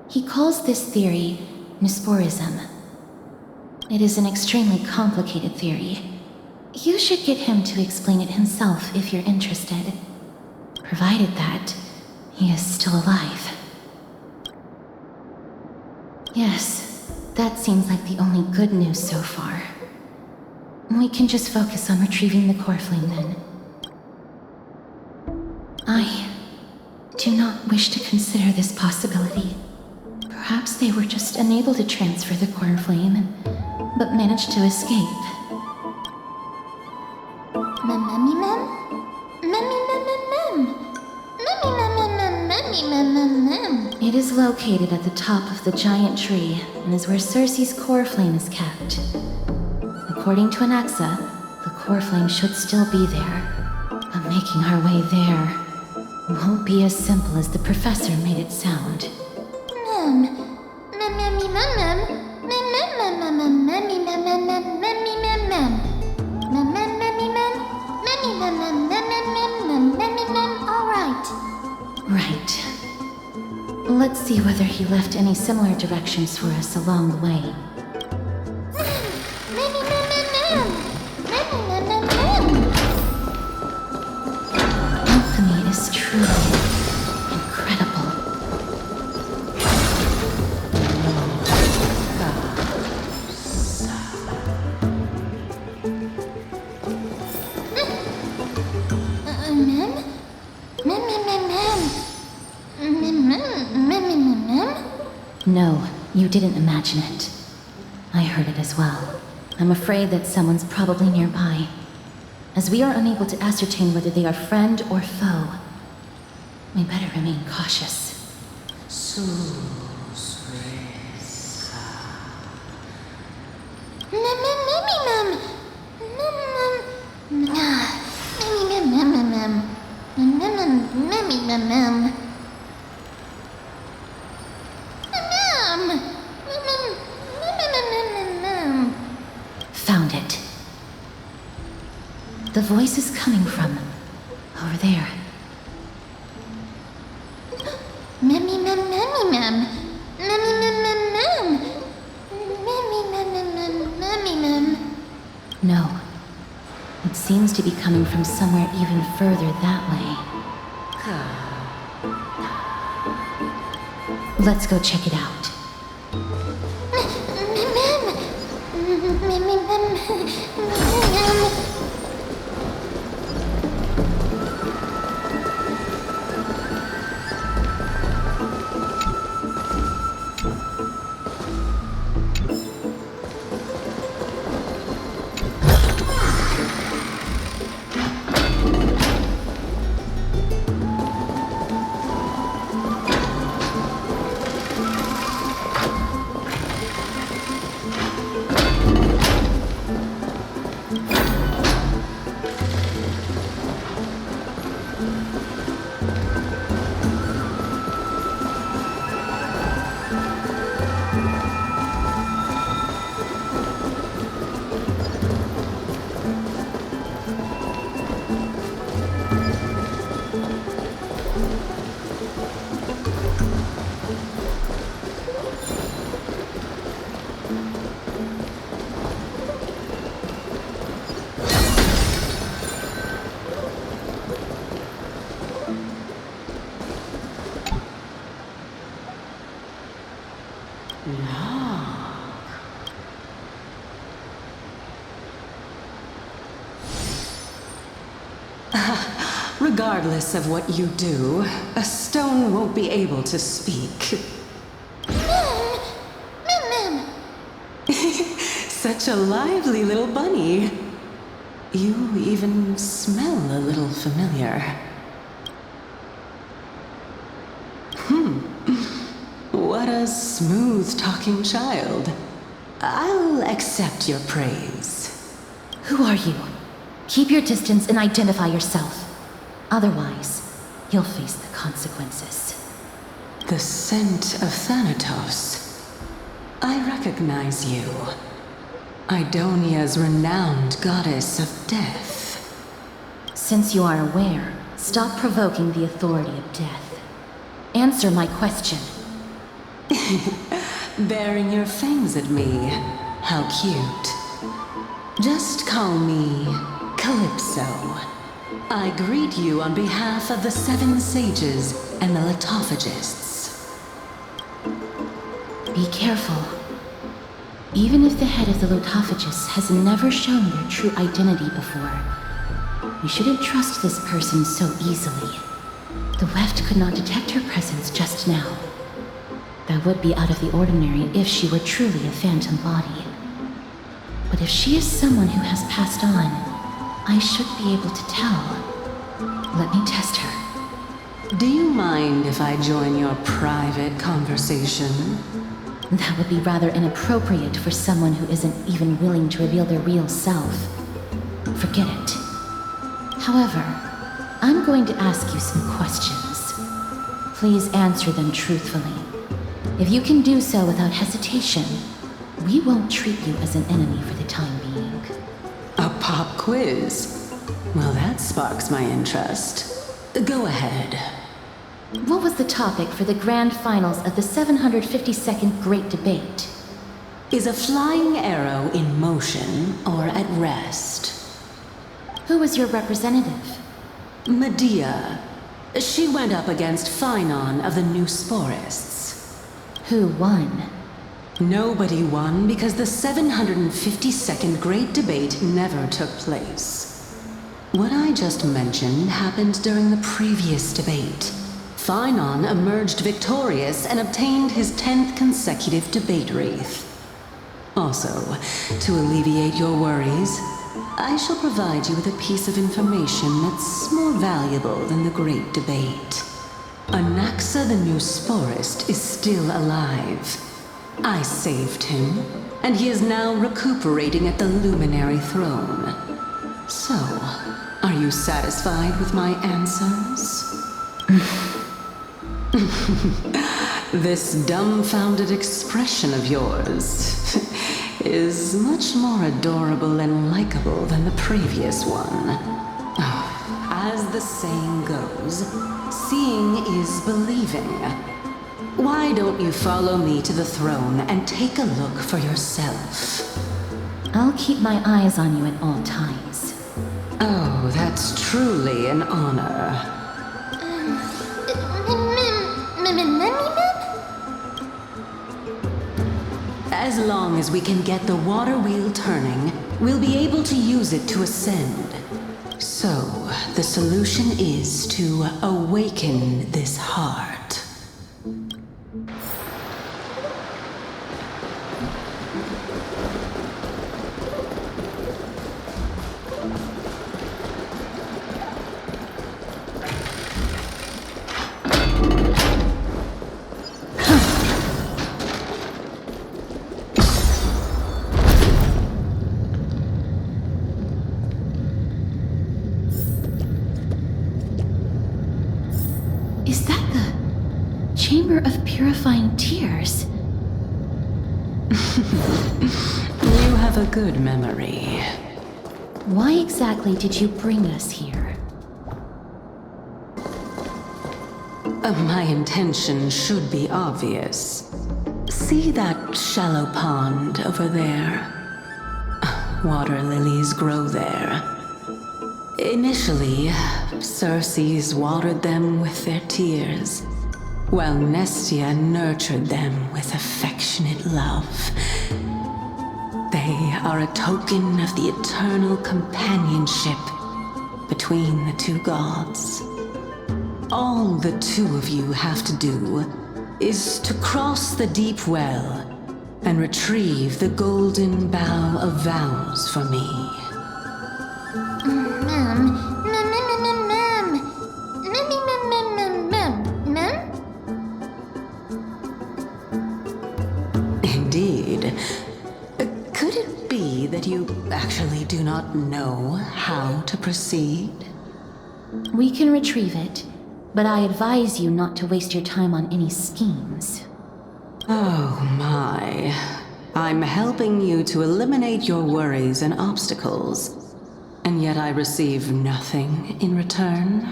He calls this theory Nesporism. It is an extremely complicated theory. You should get him to explain it himself if you're interested, provided that he is still alive. Yes, that seems like the only good news so far. We can just focus on retrieving the core flame then. I do not wish to consider this possibility. Perhaps they were just unable to transfer the core flame, but managed to escape. It is located at the top of the giant tree and is where Circe's core flame is kept. According to Anaxa, the core flame should still be there, but making our way there won't be as simple as the professor made it sound. Right. Let's see whether he left any similar directions for us along the way. Alchemy is truly incredible. No, you didn't imagine it. I heard it as well. I'm afraid that someone's probably nearby. As we are unable to ascertain whether they are friend or foe, we better remain cautious. Found it. The voice is coming from over there. No. It seems to be coming from somewhere even further that way. Let's go check it out. Regardless of what you do, a stone won't be able to speak. Such a lively little bunny. You even smell a little familiar. What a smooth-talking child. I'll accept your praise. Who are you? Keep your distance and identify yourself. Otherwise, you'll face the consequences. The scent of Thanatos. I recognize you. Idonia's renowned goddess of death. Since you are aware, stop provoking the authority of death. Answer my question. Baring your fangs at me. How cute. Just call me Calypso. I greet you on behalf of the 7 sages and the Litophagists. Be careful. Even if the head of the Litophagists has never shown their true identity before, you shouldn't trust this person so easily. The Weft could not detect her presence just now. That would be out of the ordinary if she were truly a phantom body. But if she is someone who has passed on, I should be able to tell. Let me test her. Do you mind if I join your private conversation? That would be rather inappropriate for someone who isn't even willing to reveal their real self. Forget it. However, I'm going to ask you some questions. Please answer them truthfully. If you can do so without hesitation, we won't treat you as an enemy for the time being. A pop quiz? Well, that sparks my interest. Go ahead. What was the topic for the grand finals of the 752nd Great Debate? Is a flying arrow in motion or at rest? Who was your representative? Medea. She went up against Phynon of the New Sporists. Who won? Nobody won because the 752nd Great Debate never took place. What I just mentioned happened during the previous debate. Phynon emerged victorious and obtained his 10th consecutive debate wreath. Also, to alleviate your worries, I shall provide you with a piece of information that's more valuable than the Great Debate. Anaxa the New Sporist is still alive. I saved him, and he is now recuperating at the Luminary Throne. So, are you satisfied with my answers? This dumbfounded expression of yours is much more adorable and likable than the previous one. As the saying goes, seeing is believing. Why don't you follow me to the throne and take a look for yourself? I'll keep my eyes on you at all times. Oh, that's truly an honor. As long as we can get the water wheel turning, we'll be able to use it to ascend. So, the solution is to awaken this heart. Is that the Chamber of Purifying Tears? You have a good memory. Why exactly did you bring us here? My intention should be obvious. See that shallow pond over there? Water lilies grow there. Initially, Circes watered them with their tears, while Nestia nurtured them with affectionate love. They are a token of the eternal companionship between the two gods. All the two of you have to do is to cross the deep well and retrieve the golden bough of vows for me. do not know how to proceed? We can retrieve it, but I advise you not to waste your time on any schemes. Oh my. I'm helping you to eliminate your worries and obstacles, and yet I receive nothing in return?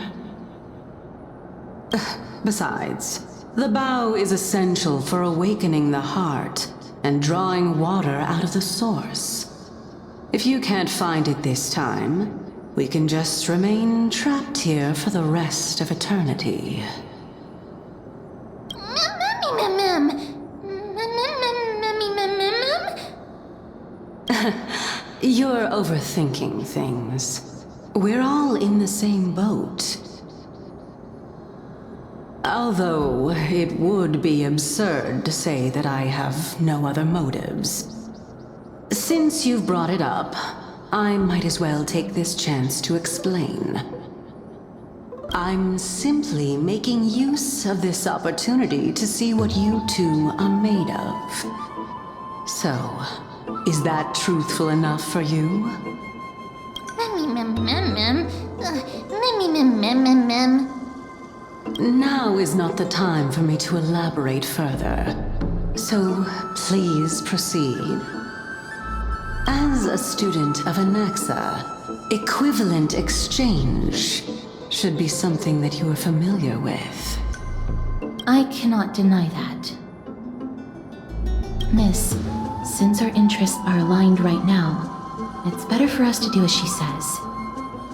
Besides, the bow is essential for awakening the heart and drawing water out of the source. If you can't find it this time, we can just remain trapped here for the rest of eternity. You're overthinking things. We're all in the same boat. Although it would be absurd to say that I have no other motives. Since you've brought it up, I might as well take this chance to explain. I'm simply making use of this opportunity to see what you two are made of. So, is that truthful enough for you? Now is not the time for me to elaborate further. So, please proceed. As a student of Anaxa, equivalent exchange should be something that you are familiar with. I cannot deny that. Miss, since our interests are aligned right now, it's better for us to do as she says.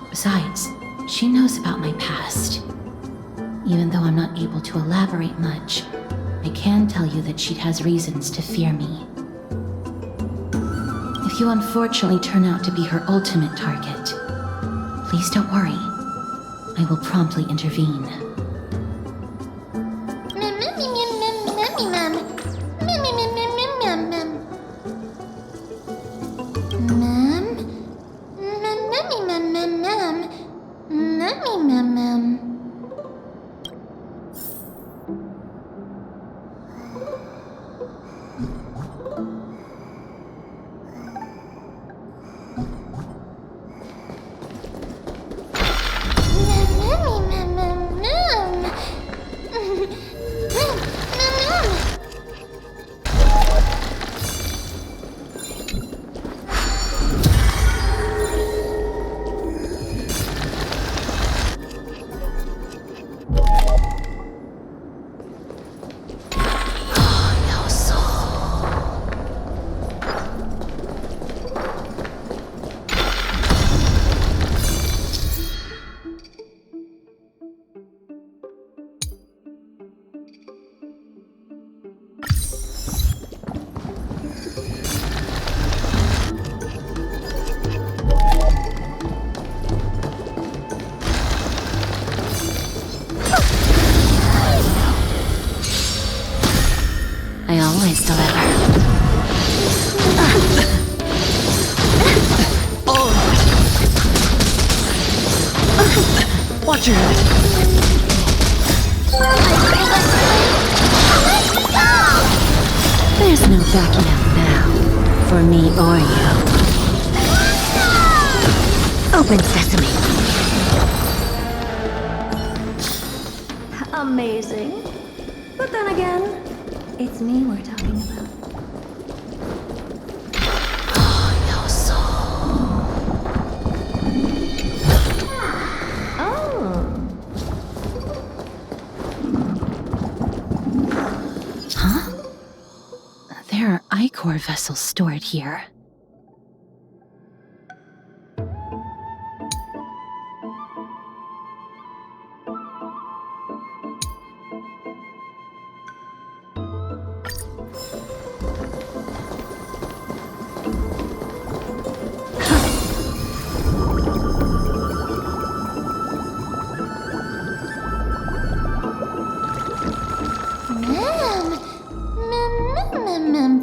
Besides, she knows about my past. Even though I'm not able to elaborate much, I can tell you that she has reasons to fear me. If you unfortunately turn out to be her ultimate target, please don't worry. I will promptly intervene. I always deliver. Watch your head. There's no backing out now, for me or you. Open sesame. Amazing. But then again, it's me we're talking about. There are Ichor vessels stored here.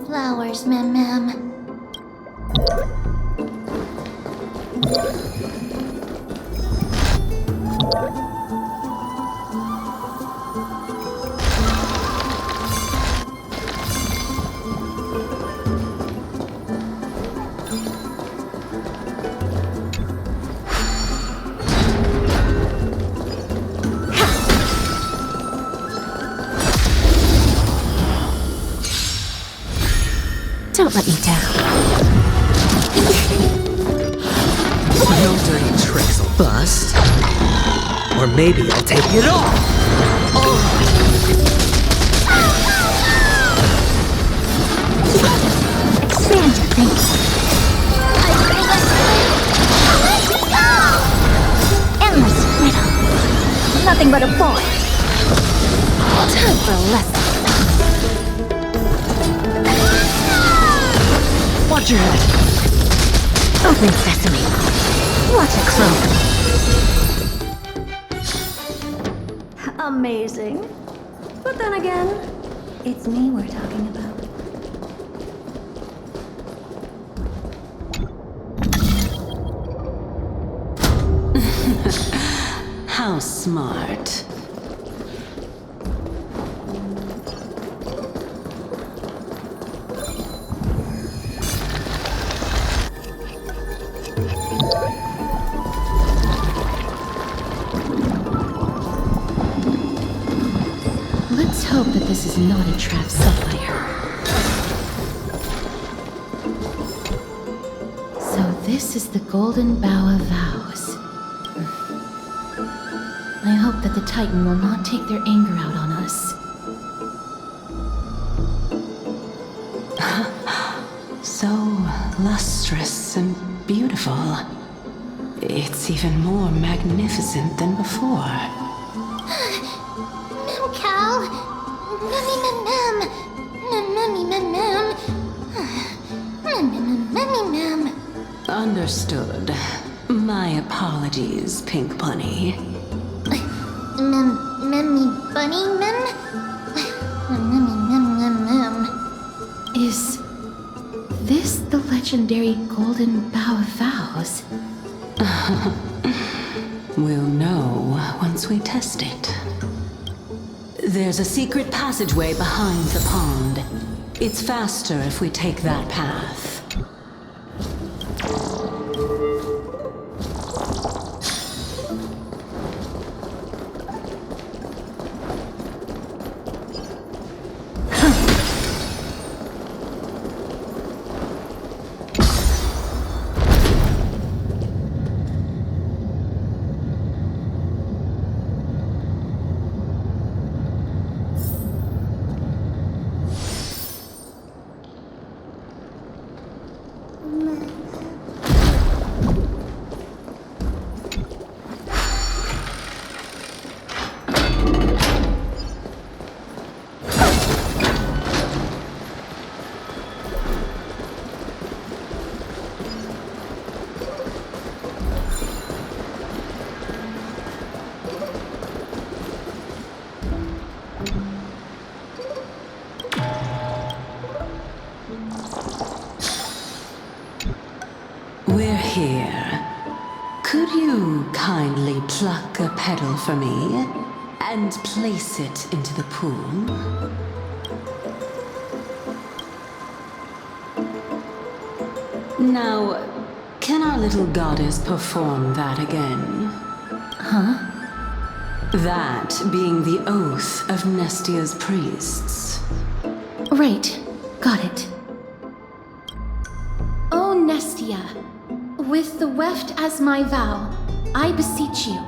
Flowers, ma'am. Don't let me down. No dirty tricks will bust. Or maybe I'll take it off! Expand your thinking. Endless riddle. Nothing but a void. Time for a lesson. Watch your head. Open sesame. Watch it close. Amazing. But then again, it's me we're talking about. How smart. Let's hope that this is not a trap set by her. So this is the Golden Bough of Vows. I hope that the Titan will not take their anger out on us. So lustrous and beautiful. It's even more magnificent than before. Cal. Understood. My apologies, Pink Bunny. Bunny mem? Is this the legendary Golden Bough of Vows? We'll know once we test it. There's a secret passageway behind the pond. It's faster if we take that path. We're here. Could you kindly pluck a petal for me and place it into the pool? Now, can our little goddess perform that again? Huh? That being the oath of Nestia's priests. Right. Got it. O Nestia, with the weft as my vow, I beseech you,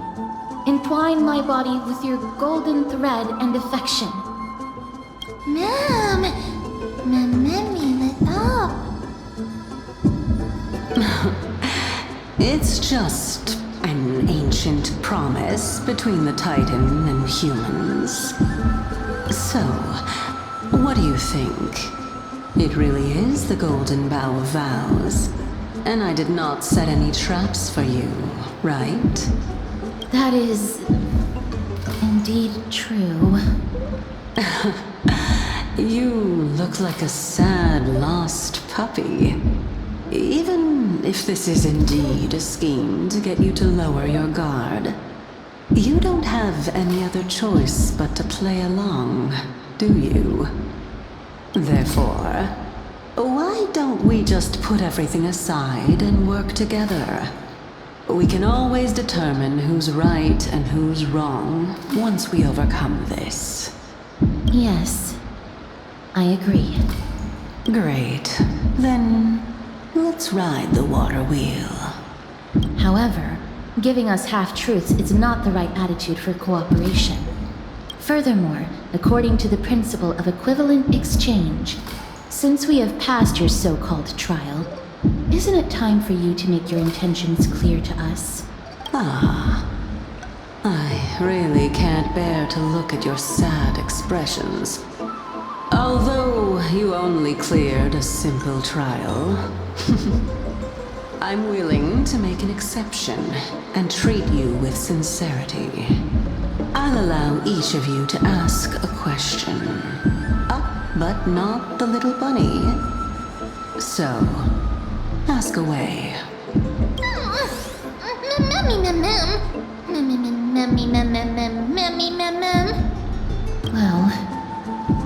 entwine my body with your golden thread and affection. Ma'am, it up. It's just an ancient promise between the Titan and humans. So, what do you think? It really is the Golden Bough of Vows. And I did not set any traps for you, right? That is indeed true. You look like a sad, lost puppy. Even if this is indeed a scheme to get you to lower your guard, you don't have any other choice but to play along, do you? Therefore, why don't we just put everything aside and work together? We can always determine who's right and who's wrong once we overcome this. Yes, I agree. Great. Then, let's ride the water wheel. However, giving us half-truths is not the right attitude for cooperation. Furthermore, according to the principle of equivalent exchange, since we have passed your so-called trial, isn't it time for you to make your intentions clear to us? I really can't bear to look at your sad expressions. Although you only cleared a simple trial, I'm willing to make an exception and treat you with sincerity. I'll allow each of you to ask a question. But not the little bunny. So, ask away. Well,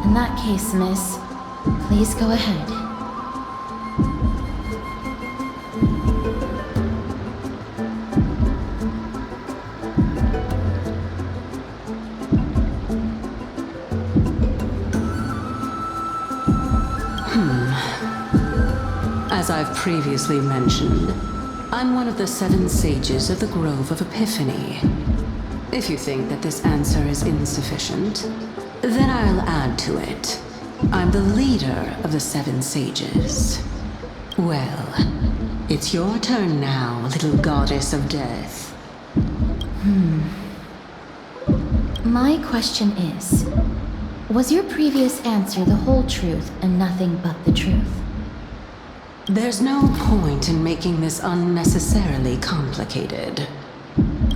in that case, miss, please go ahead. As I've previously mentioned, I'm one of the 7 sages of the Grove of Epiphany. If you think that this answer is insufficient, then I'll add to it. I'm the leader of the 7 sages. Well, it's your turn now, little goddess of death. My question is, was your previous answer the whole truth and nothing but the truth? There's no point in making this unnecessarily complicated.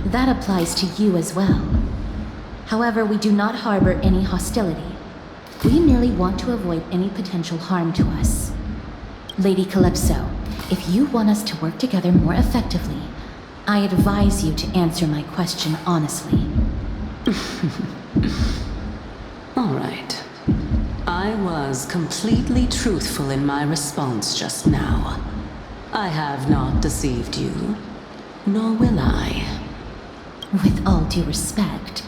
That applies to you as well. However, we do not harbor any hostility. We merely want to avoid any potential harm to us. Lady Calypso, if you want us to work together more effectively, I advise you to answer my question honestly. All right. I was completely truthful in my response just now. I have not deceived you, nor will I. With all due respect,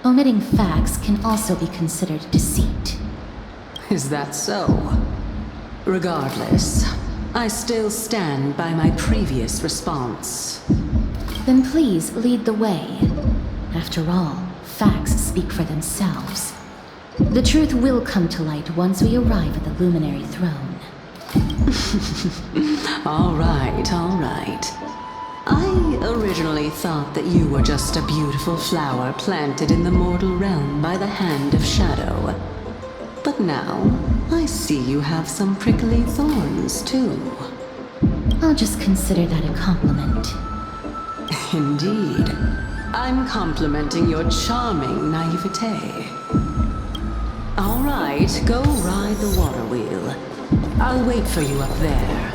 omitting facts can also be considered deceit. Is that so? Regardless, I still stand by my previous response. Then please lead the way. After all, facts speak for themselves. The truth will come to light once we arrive at the Luminary Throne. All right, all right. I originally thought that you were just a beautiful flower planted in the mortal realm by the hand of Shadow. But now, I see you have some prickly thorns, too. I'll just consider that a compliment. Indeed. I'm complimenting your charming naivete. All right, go ride the water wheel. I'll wait for you up there.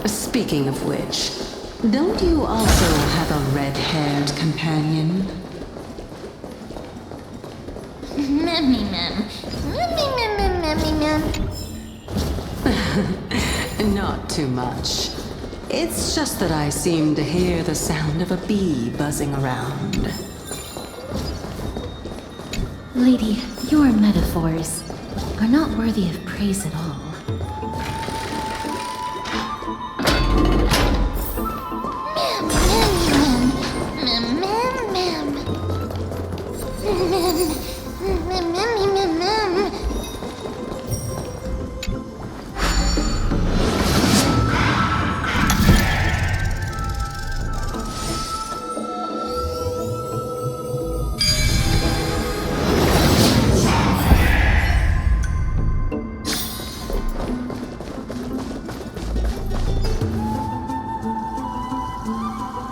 Speaking of which, don't you also have a red-haired companion? Not too much. It's just that I seem to hear the sound of a bee buzzing around. Lady, your metaphors are not worthy of praise at all.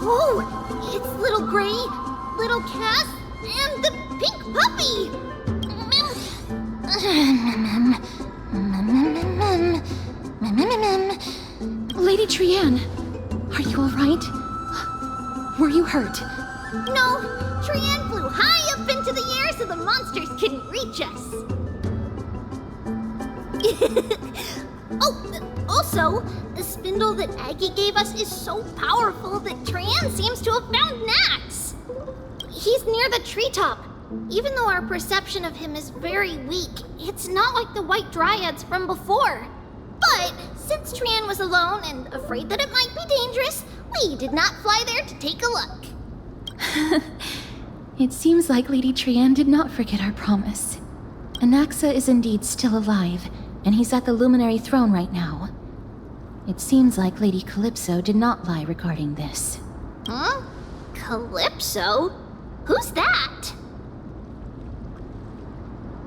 Whoa! It's little Gray, little Cass, and the pink puppy! Lady Trianne, are you alright? Were you hurt? No, Trianne flew high up into the air so the monsters couldn't reach us. Oh, also, the spindle that Aggie gave us is so powerful that Trianne seems to have found Nax. He's near the treetop. Even though our perception of him is very weak, it's not like the white dryads from before. But since Trianne was alone and afraid that it might be dangerous, we did not fly there to take a look. It seems like Lady Trianne did not forget our promise. Anaxa is indeed still alive, and he's at the Luminary Throne right now. It seems like Lady Calypso did not lie regarding this. Huh? Calypso? Who's that?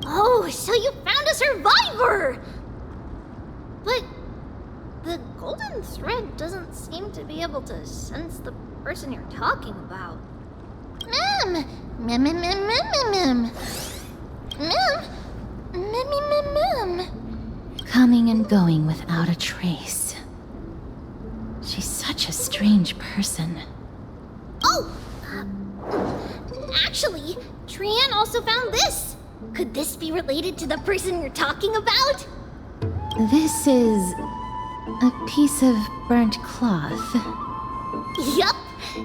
Oh, so you found a survivor! But the golden thread doesn't seem to be able to sense the person you're talking about. Mem! Mem, mem, mem, mem, mem, mem. Mem, mem, mem, mem. Coming and going without a trace. She's such a strange person. Oh! Actually, Trianne also found this. Could this be related to the person you're talking about? This is a piece of burnt cloth. Yup!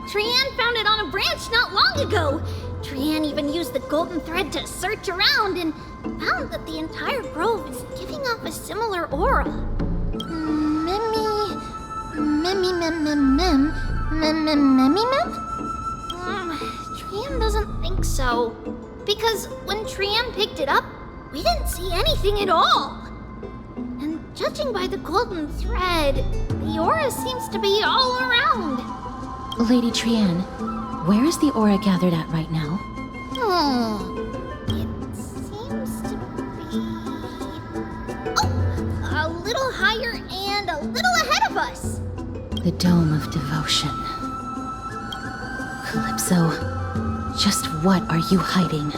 Trianne found it on a branch not long ago. Trianne even used the golden thread to search around and found that the entire grove is giving off a similar aura. Trianne doesn't think so. Because when Trianne picked it up, we didn't see anything at all. And judging by the golden thread, the aura seems to be all around. Lady Trianne, where is the aura gathered at right now? It seems to be... Oh! A little higher and a little ahead of us! The Dome of Devotion. Calypso, just what are you hiding?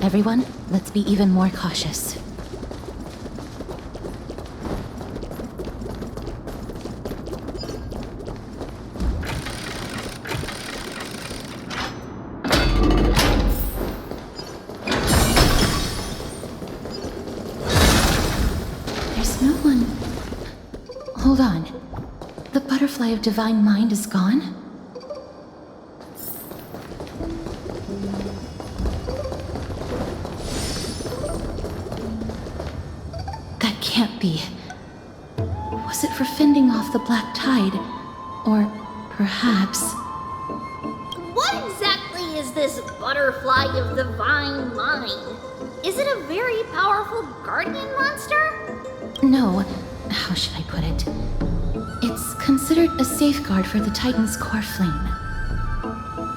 Everyone, let's be even more cautious. There's no one... Hold on. The butterfly of divine mind is gone? Can't be. Was it for fending off the black tide? Or perhaps... What exactly is this butterfly of divine mind? Is it a very powerful guardian monster? No. How should I put it? It's considered a safeguard for the Titan's core flame.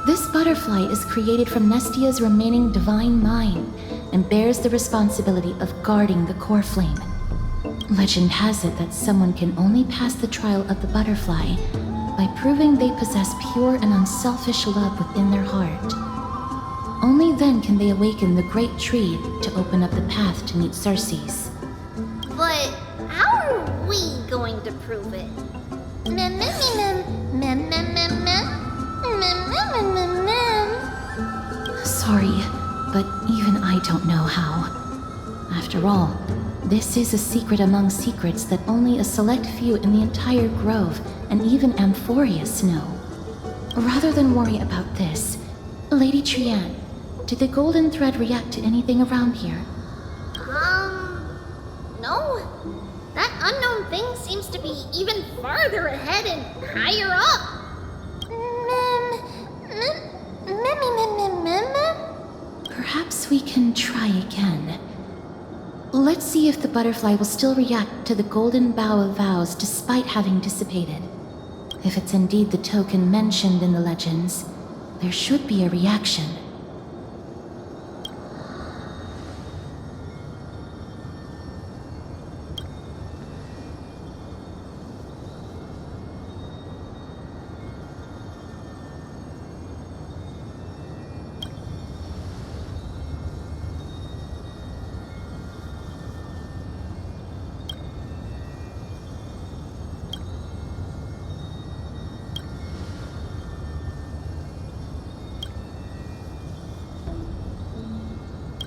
This butterfly is created from Nestia's remaining divine mind and bears the responsibility of guarding the core flame. Legend has it that someone can only pass the trial of the butterfly by proving they possess pure and unselfish love within their heart. Only then can they awaken the great tree to open up the path to meet Circes. But how are we going to prove it? Sorry, but even I don't know how. After all, this is a secret among secrets that only a select few in the entire grove and even Amphorius know. Rather than worry about this, Lady Trianne, did the golden thread react to anything around here? No. That unknown thing seems to be even farther ahead and higher up. Perhaps we can try again. Let's see if the butterfly will still react to the golden bough of vows despite having dissipated. If it's indeed the token mentioned in the legends, there should be a reaction.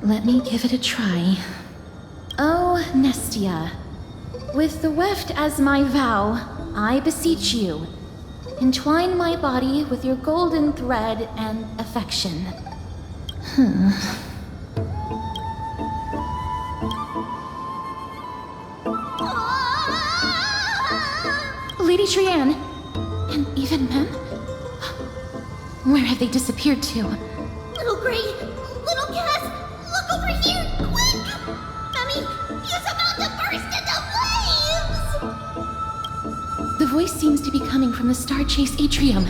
Let me give it a try. Oh, Nestia, with the weft as my vow, I beseech you, entwine my body with your golden thread and affection. Lady Trianne, and even Mem? Where have they disappeared to? Little Gray, little Cass, look over here, quick! Mummy, he's about to burst into flames! The voice seems to be coming from the Star Chase atrium.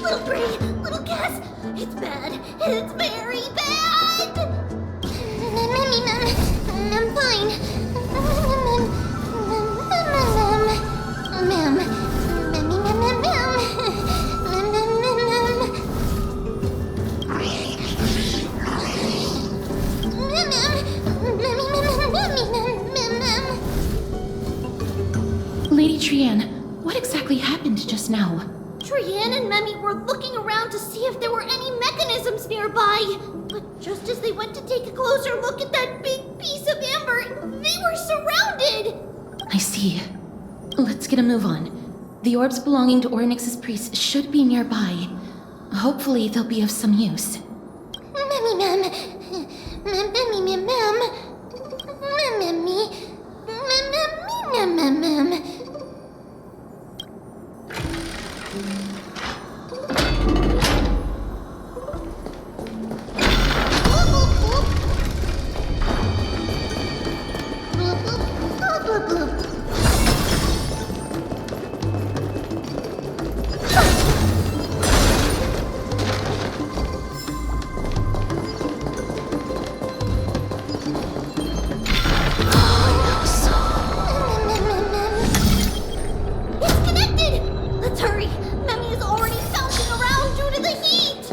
Little Gray, little Cass, it's bad. It's very bad! Mummy, I'm fine. Lady Trianne, what exactly happened just now? Trianne and Memmy were looking around to see if there were any mechanisms nearby. But just as they went to take a closer look at that big piece of amber, they were surrounded! I see. Let's get a move on. The orbs belonging to Ornyx's priests should be nearby. Hopefully they'll be of some use. Memmy, Mem. Memmy, Mem, Mem. Memmy. Mem, Mem, Mem. It's connected! Let's hurry! Memmy is already bouncing around due to the heat!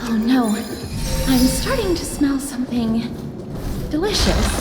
Oh no, I'm starting to smell something delicious.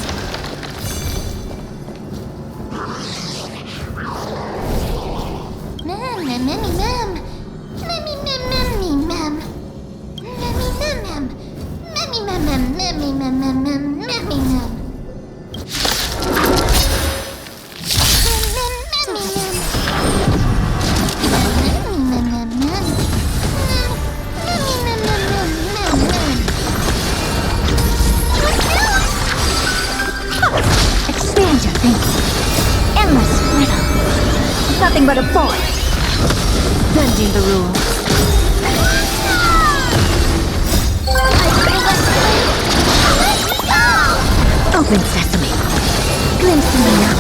Expand your thinking. Endless freedom. Bending the rules. Open sesame. Glimpse me now.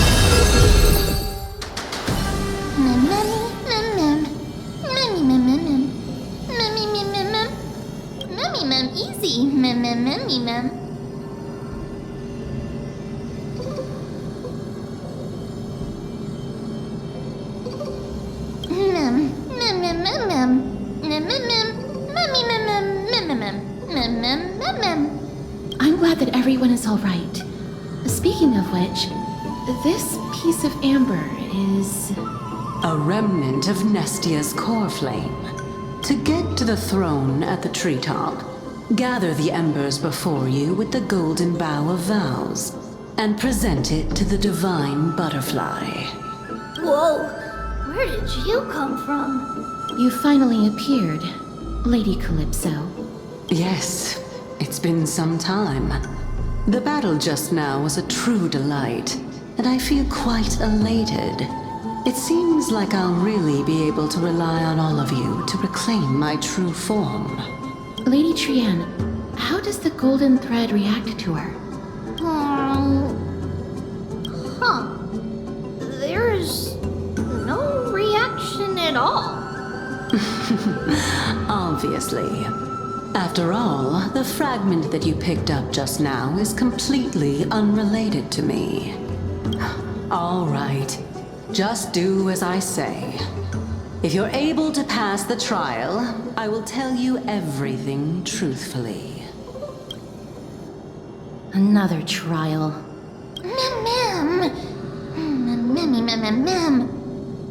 Easy. I'm glad that everyone is all right. Speaking of which, this piece of amber is... A remnant of Nestia's core flame. To get to the throne at the treetop, gather the embers before you with the golden bough of vows, and present it to the divine butterfly. Whoa, where did you come from? You finally appeared, Lady Calypso. Yes, it's been some time. The battle just now was a true delight, and I feel quite elated. It seems like I'll really be able to rely on all of you to reclaim my true form. Lady Trienne, how does the golden thread react to her? There's no reaction at all. Obviously. After all, the fragment that you picked up just now is completely unrelated to me. All right. Just do as I say. If you're able to pass the trial, I will tell you everything truthfully. Another trial.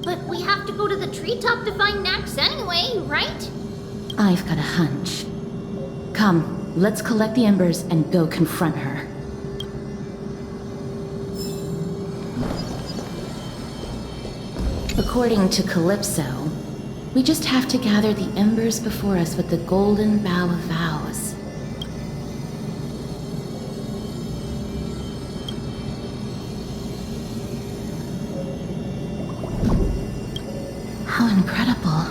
But we have to go to the treetop to find Nax anyway, right? I've got a hunch. Come, let's collect the embers and go confront her. According to Calypso, we just have to gather the embers before us with the golden bough of vows. How incredible.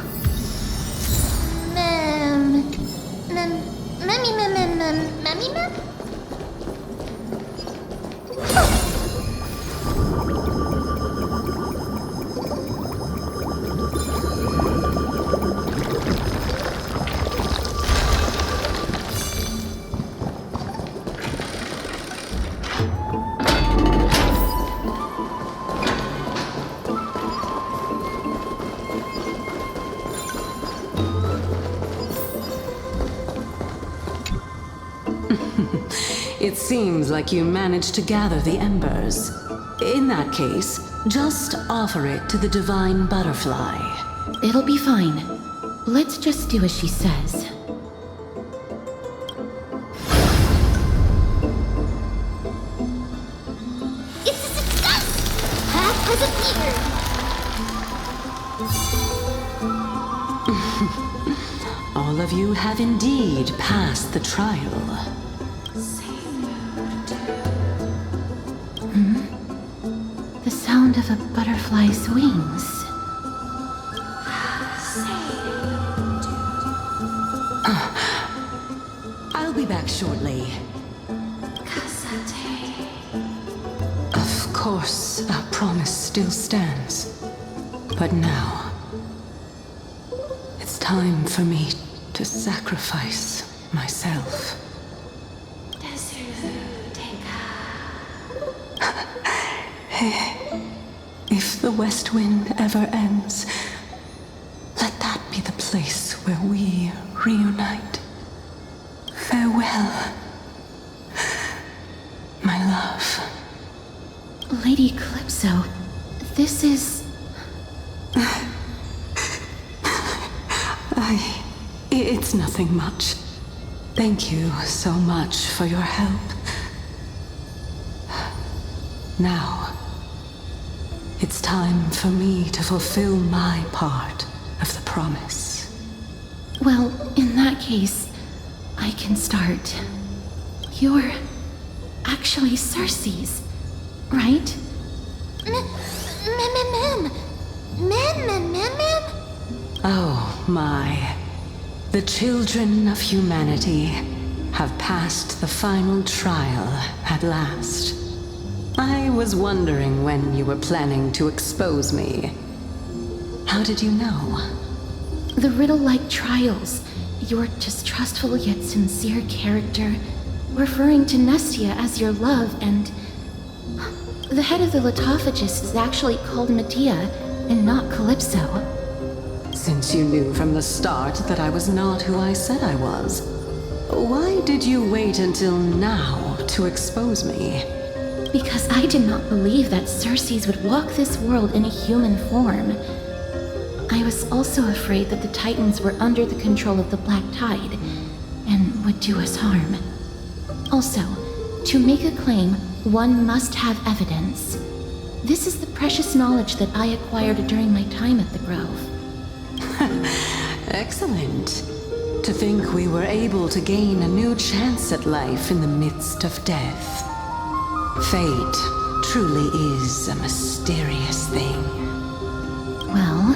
It seems like you managed to gather the embers. In that case, just offer it to the divine butterfly. It'll be fine. Let's just do as she says. It's a success! Path has appeared! All of you have indeed passed the trial. The sound of a butterfly's wings. I'll be back shortly. Of course, our promise still stands. But now, it's time for me to sacrifice myself. If the West Wind ever ends, let that be the place where we reunite. Farewell, my love. Lady Calypso, this is... It's nothing much. Thank you so much for your help. Now, it's time for me to fulfill my part of the promise. Well, in that case, I can start. You're actually Circe's, right? Oh my. The children of humanity have passed the final trial at last. I was wondering when you were planning to expose me. How did you know? The riddle-like trials, your distrustful yet sincere character, referring to Nestia as your love, and... The head of the Lithophagists is actually called Medea, and not Calypso. Since you knew from the start that I was not who I said I was, why did you wait until now to expose me? Because I did not believe that Circes would walk this world in a human form. I was also afraid that the Titans were under the control of the Black Tide, and would do us harm. Also, to make a claim, one must have evidence. This is the precious knowledge that I acquired during my time at the Grove. Excellent. To think we were able to gain a new chance at life in the midst of death. Fate truly is a mysterious thing. Well,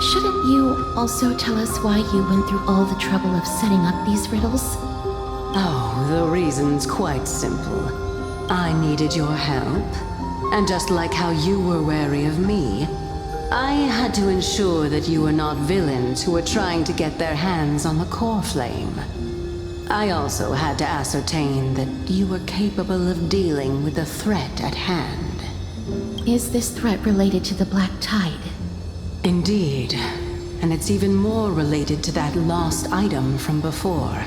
shouldn't you also tell us why you went through all the trouble of setting up these riddles? Oh, the reason's quite simple. I needed your help, and just like how you were wary of me, I had to ensure that you were not villains who were trying to get their hands on the core flame. I also had to ascertain that you were capable of dealing with the threat at hand. Is this threat related to the Black Tide? Indeed, and it's even more related to that lost item from before.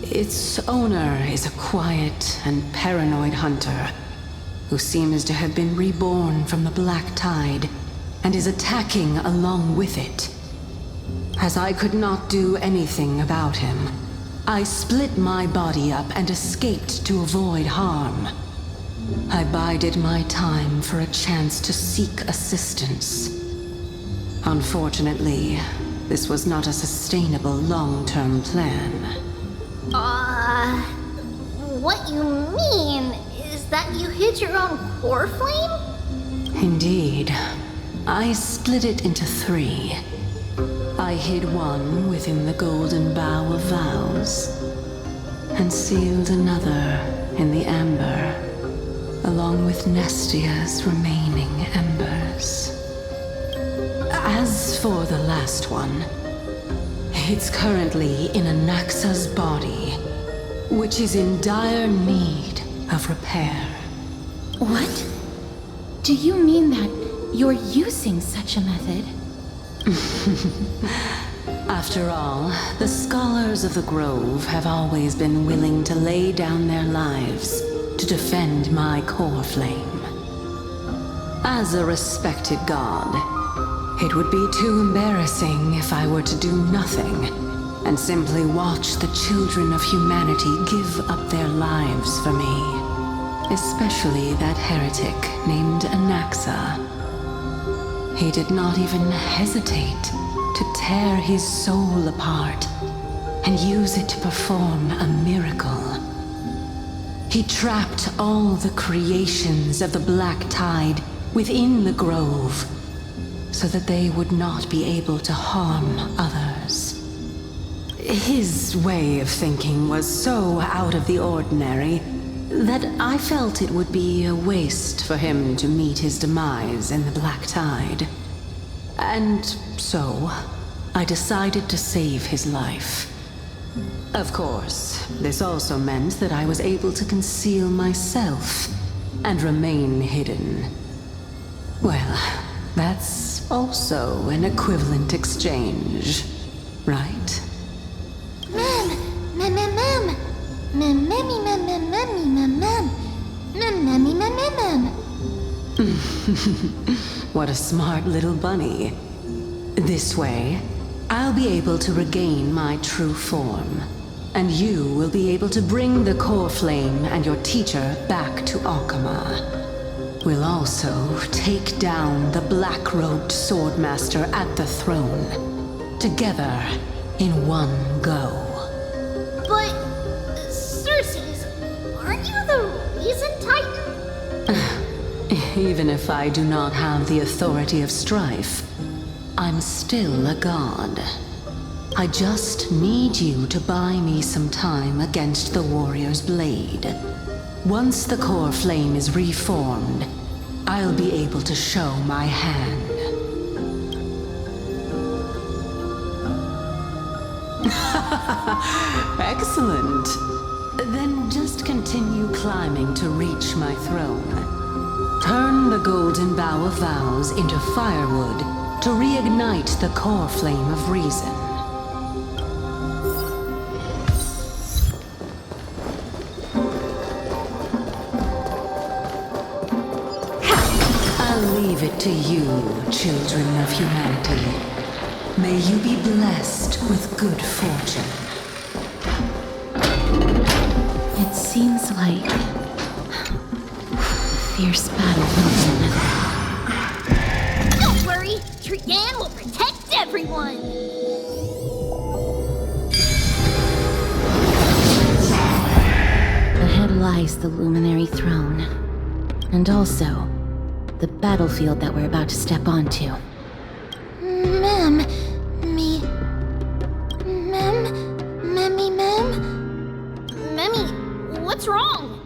Its owner is a quiet and paranoid hunter who seems to have been reborn from the Black Tide and is attacking along with it. As I could not do anything about him, I split my body up and escaped to avoid harm. I bided my time for a chance to seek assistance. Unfortunately, this was not a sustainable long-term plan. What you mean is that you hid your own core flame? Indeed. I split it into 3. I hid one within the golden bough of vows, and sealed another in the amber, along with Nestia's remaining embers. As for the last one, it's currently in Anaxa's body, which is in dire need of repair. What? Do you mean that you're using such a method? After all, the scholars of the Grove have always been willing to lay down their lives to defend my core flame. As a respected god, it would be too embarrassing if I were to do nothing and simply watch the children of humanity give up their lives for me. Especially that heretic named Anaxa. He did not even hesitate to tear his soul apart and use it to perform a miracle. He trapped all the creations of the Black Tide within the Grove so that they would not be able to harm others. His way of thinking was so out of the ordinary that I felt it would be a waste for him to meet his demise in the Black Tide. And so, I decided to save his life. Of course, this also meant that I was able to conceal myself and remain hidden. Well, that's also an equivalent exchange, right? What a smart little bunny. This way, I'll be able to regain my true form, and you will be able to bring the core flame and your teacher back to Alchema. We'll also take down the black-robed swordmaster at the throne, together in one go. But, Circes, aren't you the reason Titan? Even if I do not have the authority of strife, I'm still a god. I just need you to buy me some time against the warrior's blade. Once the core flame is reformed, I'll be able to show my hand. Excellent. Then just continue climbing to reach my throne. Turn the golden bough of vows into firewood to reignite the core flame of reason. I'll leave it to you, children of humanity. May you be blessed with good fortune. It seems like fierce battle will be. Don't worry, Trian will protect everyone. Ahead lies the luminary throne, and also the battlefield that we're about to step onto. Mem, Memmy, what's wrong?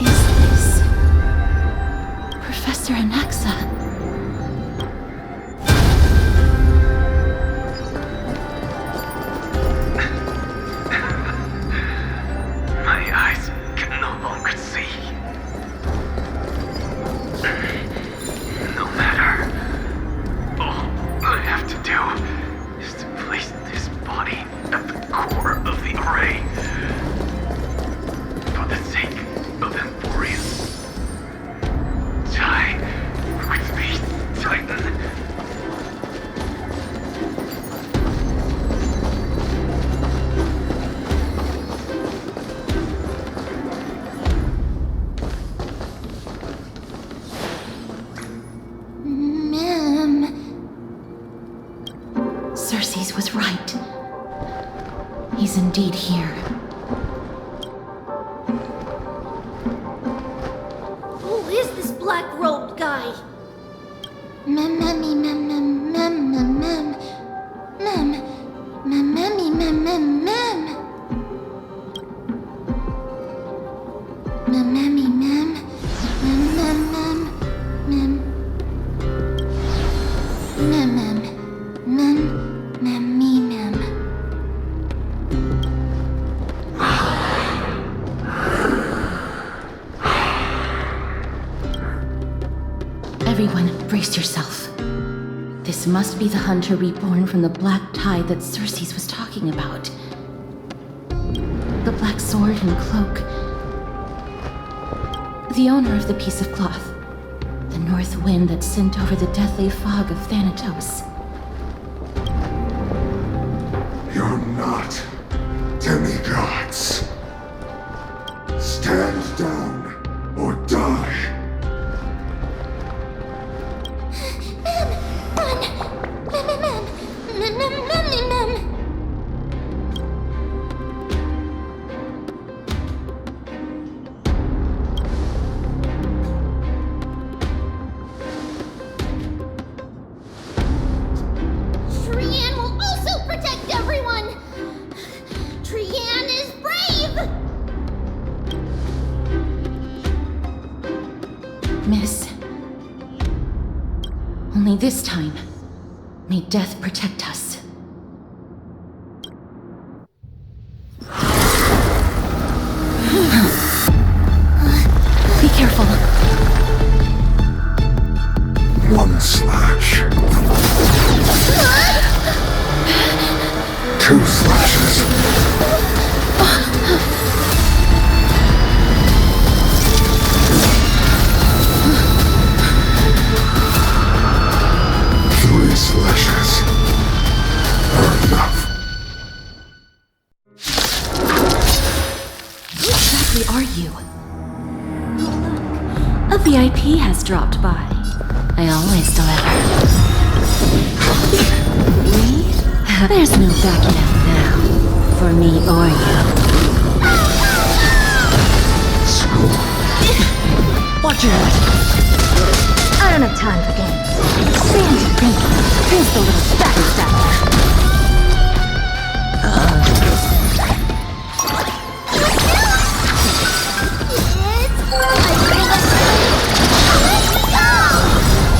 Is this Professor Anaxa? My eyes can no longer see. No matter. All I have to do is to place this body at the core of the array. For the sake of Emporium. Die with me, Titan. Mem. Cersei's was right. He's indeed here. Who is this black-robed guy? Everyone, brace yourself. This must be the hunter reborn from the black tide that Cersei's was talking about. The black sword and cloak. The owner of the piece of cloth. The north wind that sent over the deathly fog of Thanatos. You're not demigods. Stand down or die. Trian will also protect everyone! Trian is brave! Miss. Only this time, may death protect us. Be careful. One slash. Two slashes. Three slashes are enough. Who exactly are you? A VIP has dropped by. I always deliver. We? There's no backing out now. for me or you. Watch your head. I don't have time for games. Stand your thinking. Here's the little backstabber.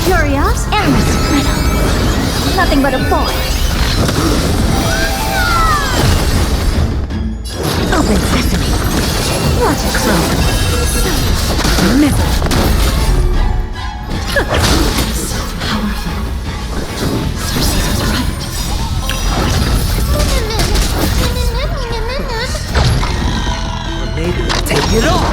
Curious and riddle. Nothing but a boy. Open sesame. Watch it grow. Misery. So powerful. Cersei was right. Or maybe I'll take it all.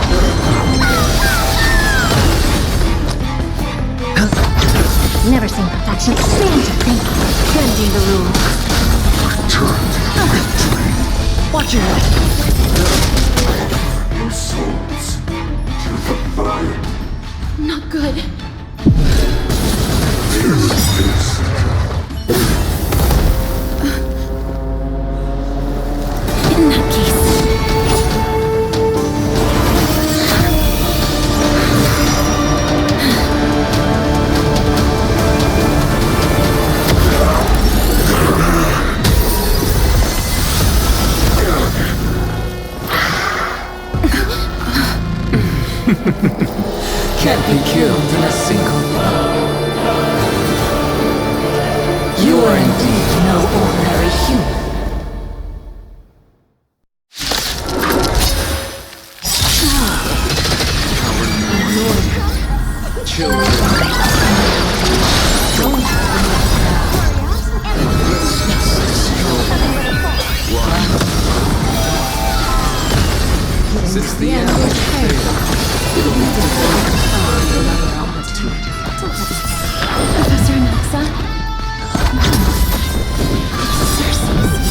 Never seen perfection. Stand your thinking. Bending the rules. Watch your head. Your souls to the fire. Not good. Feel this. In that case. Can't be killed in a single blow. You are indeed no ordinary human. Children. Since the end of the Professor Anaxa? It's Cersei's.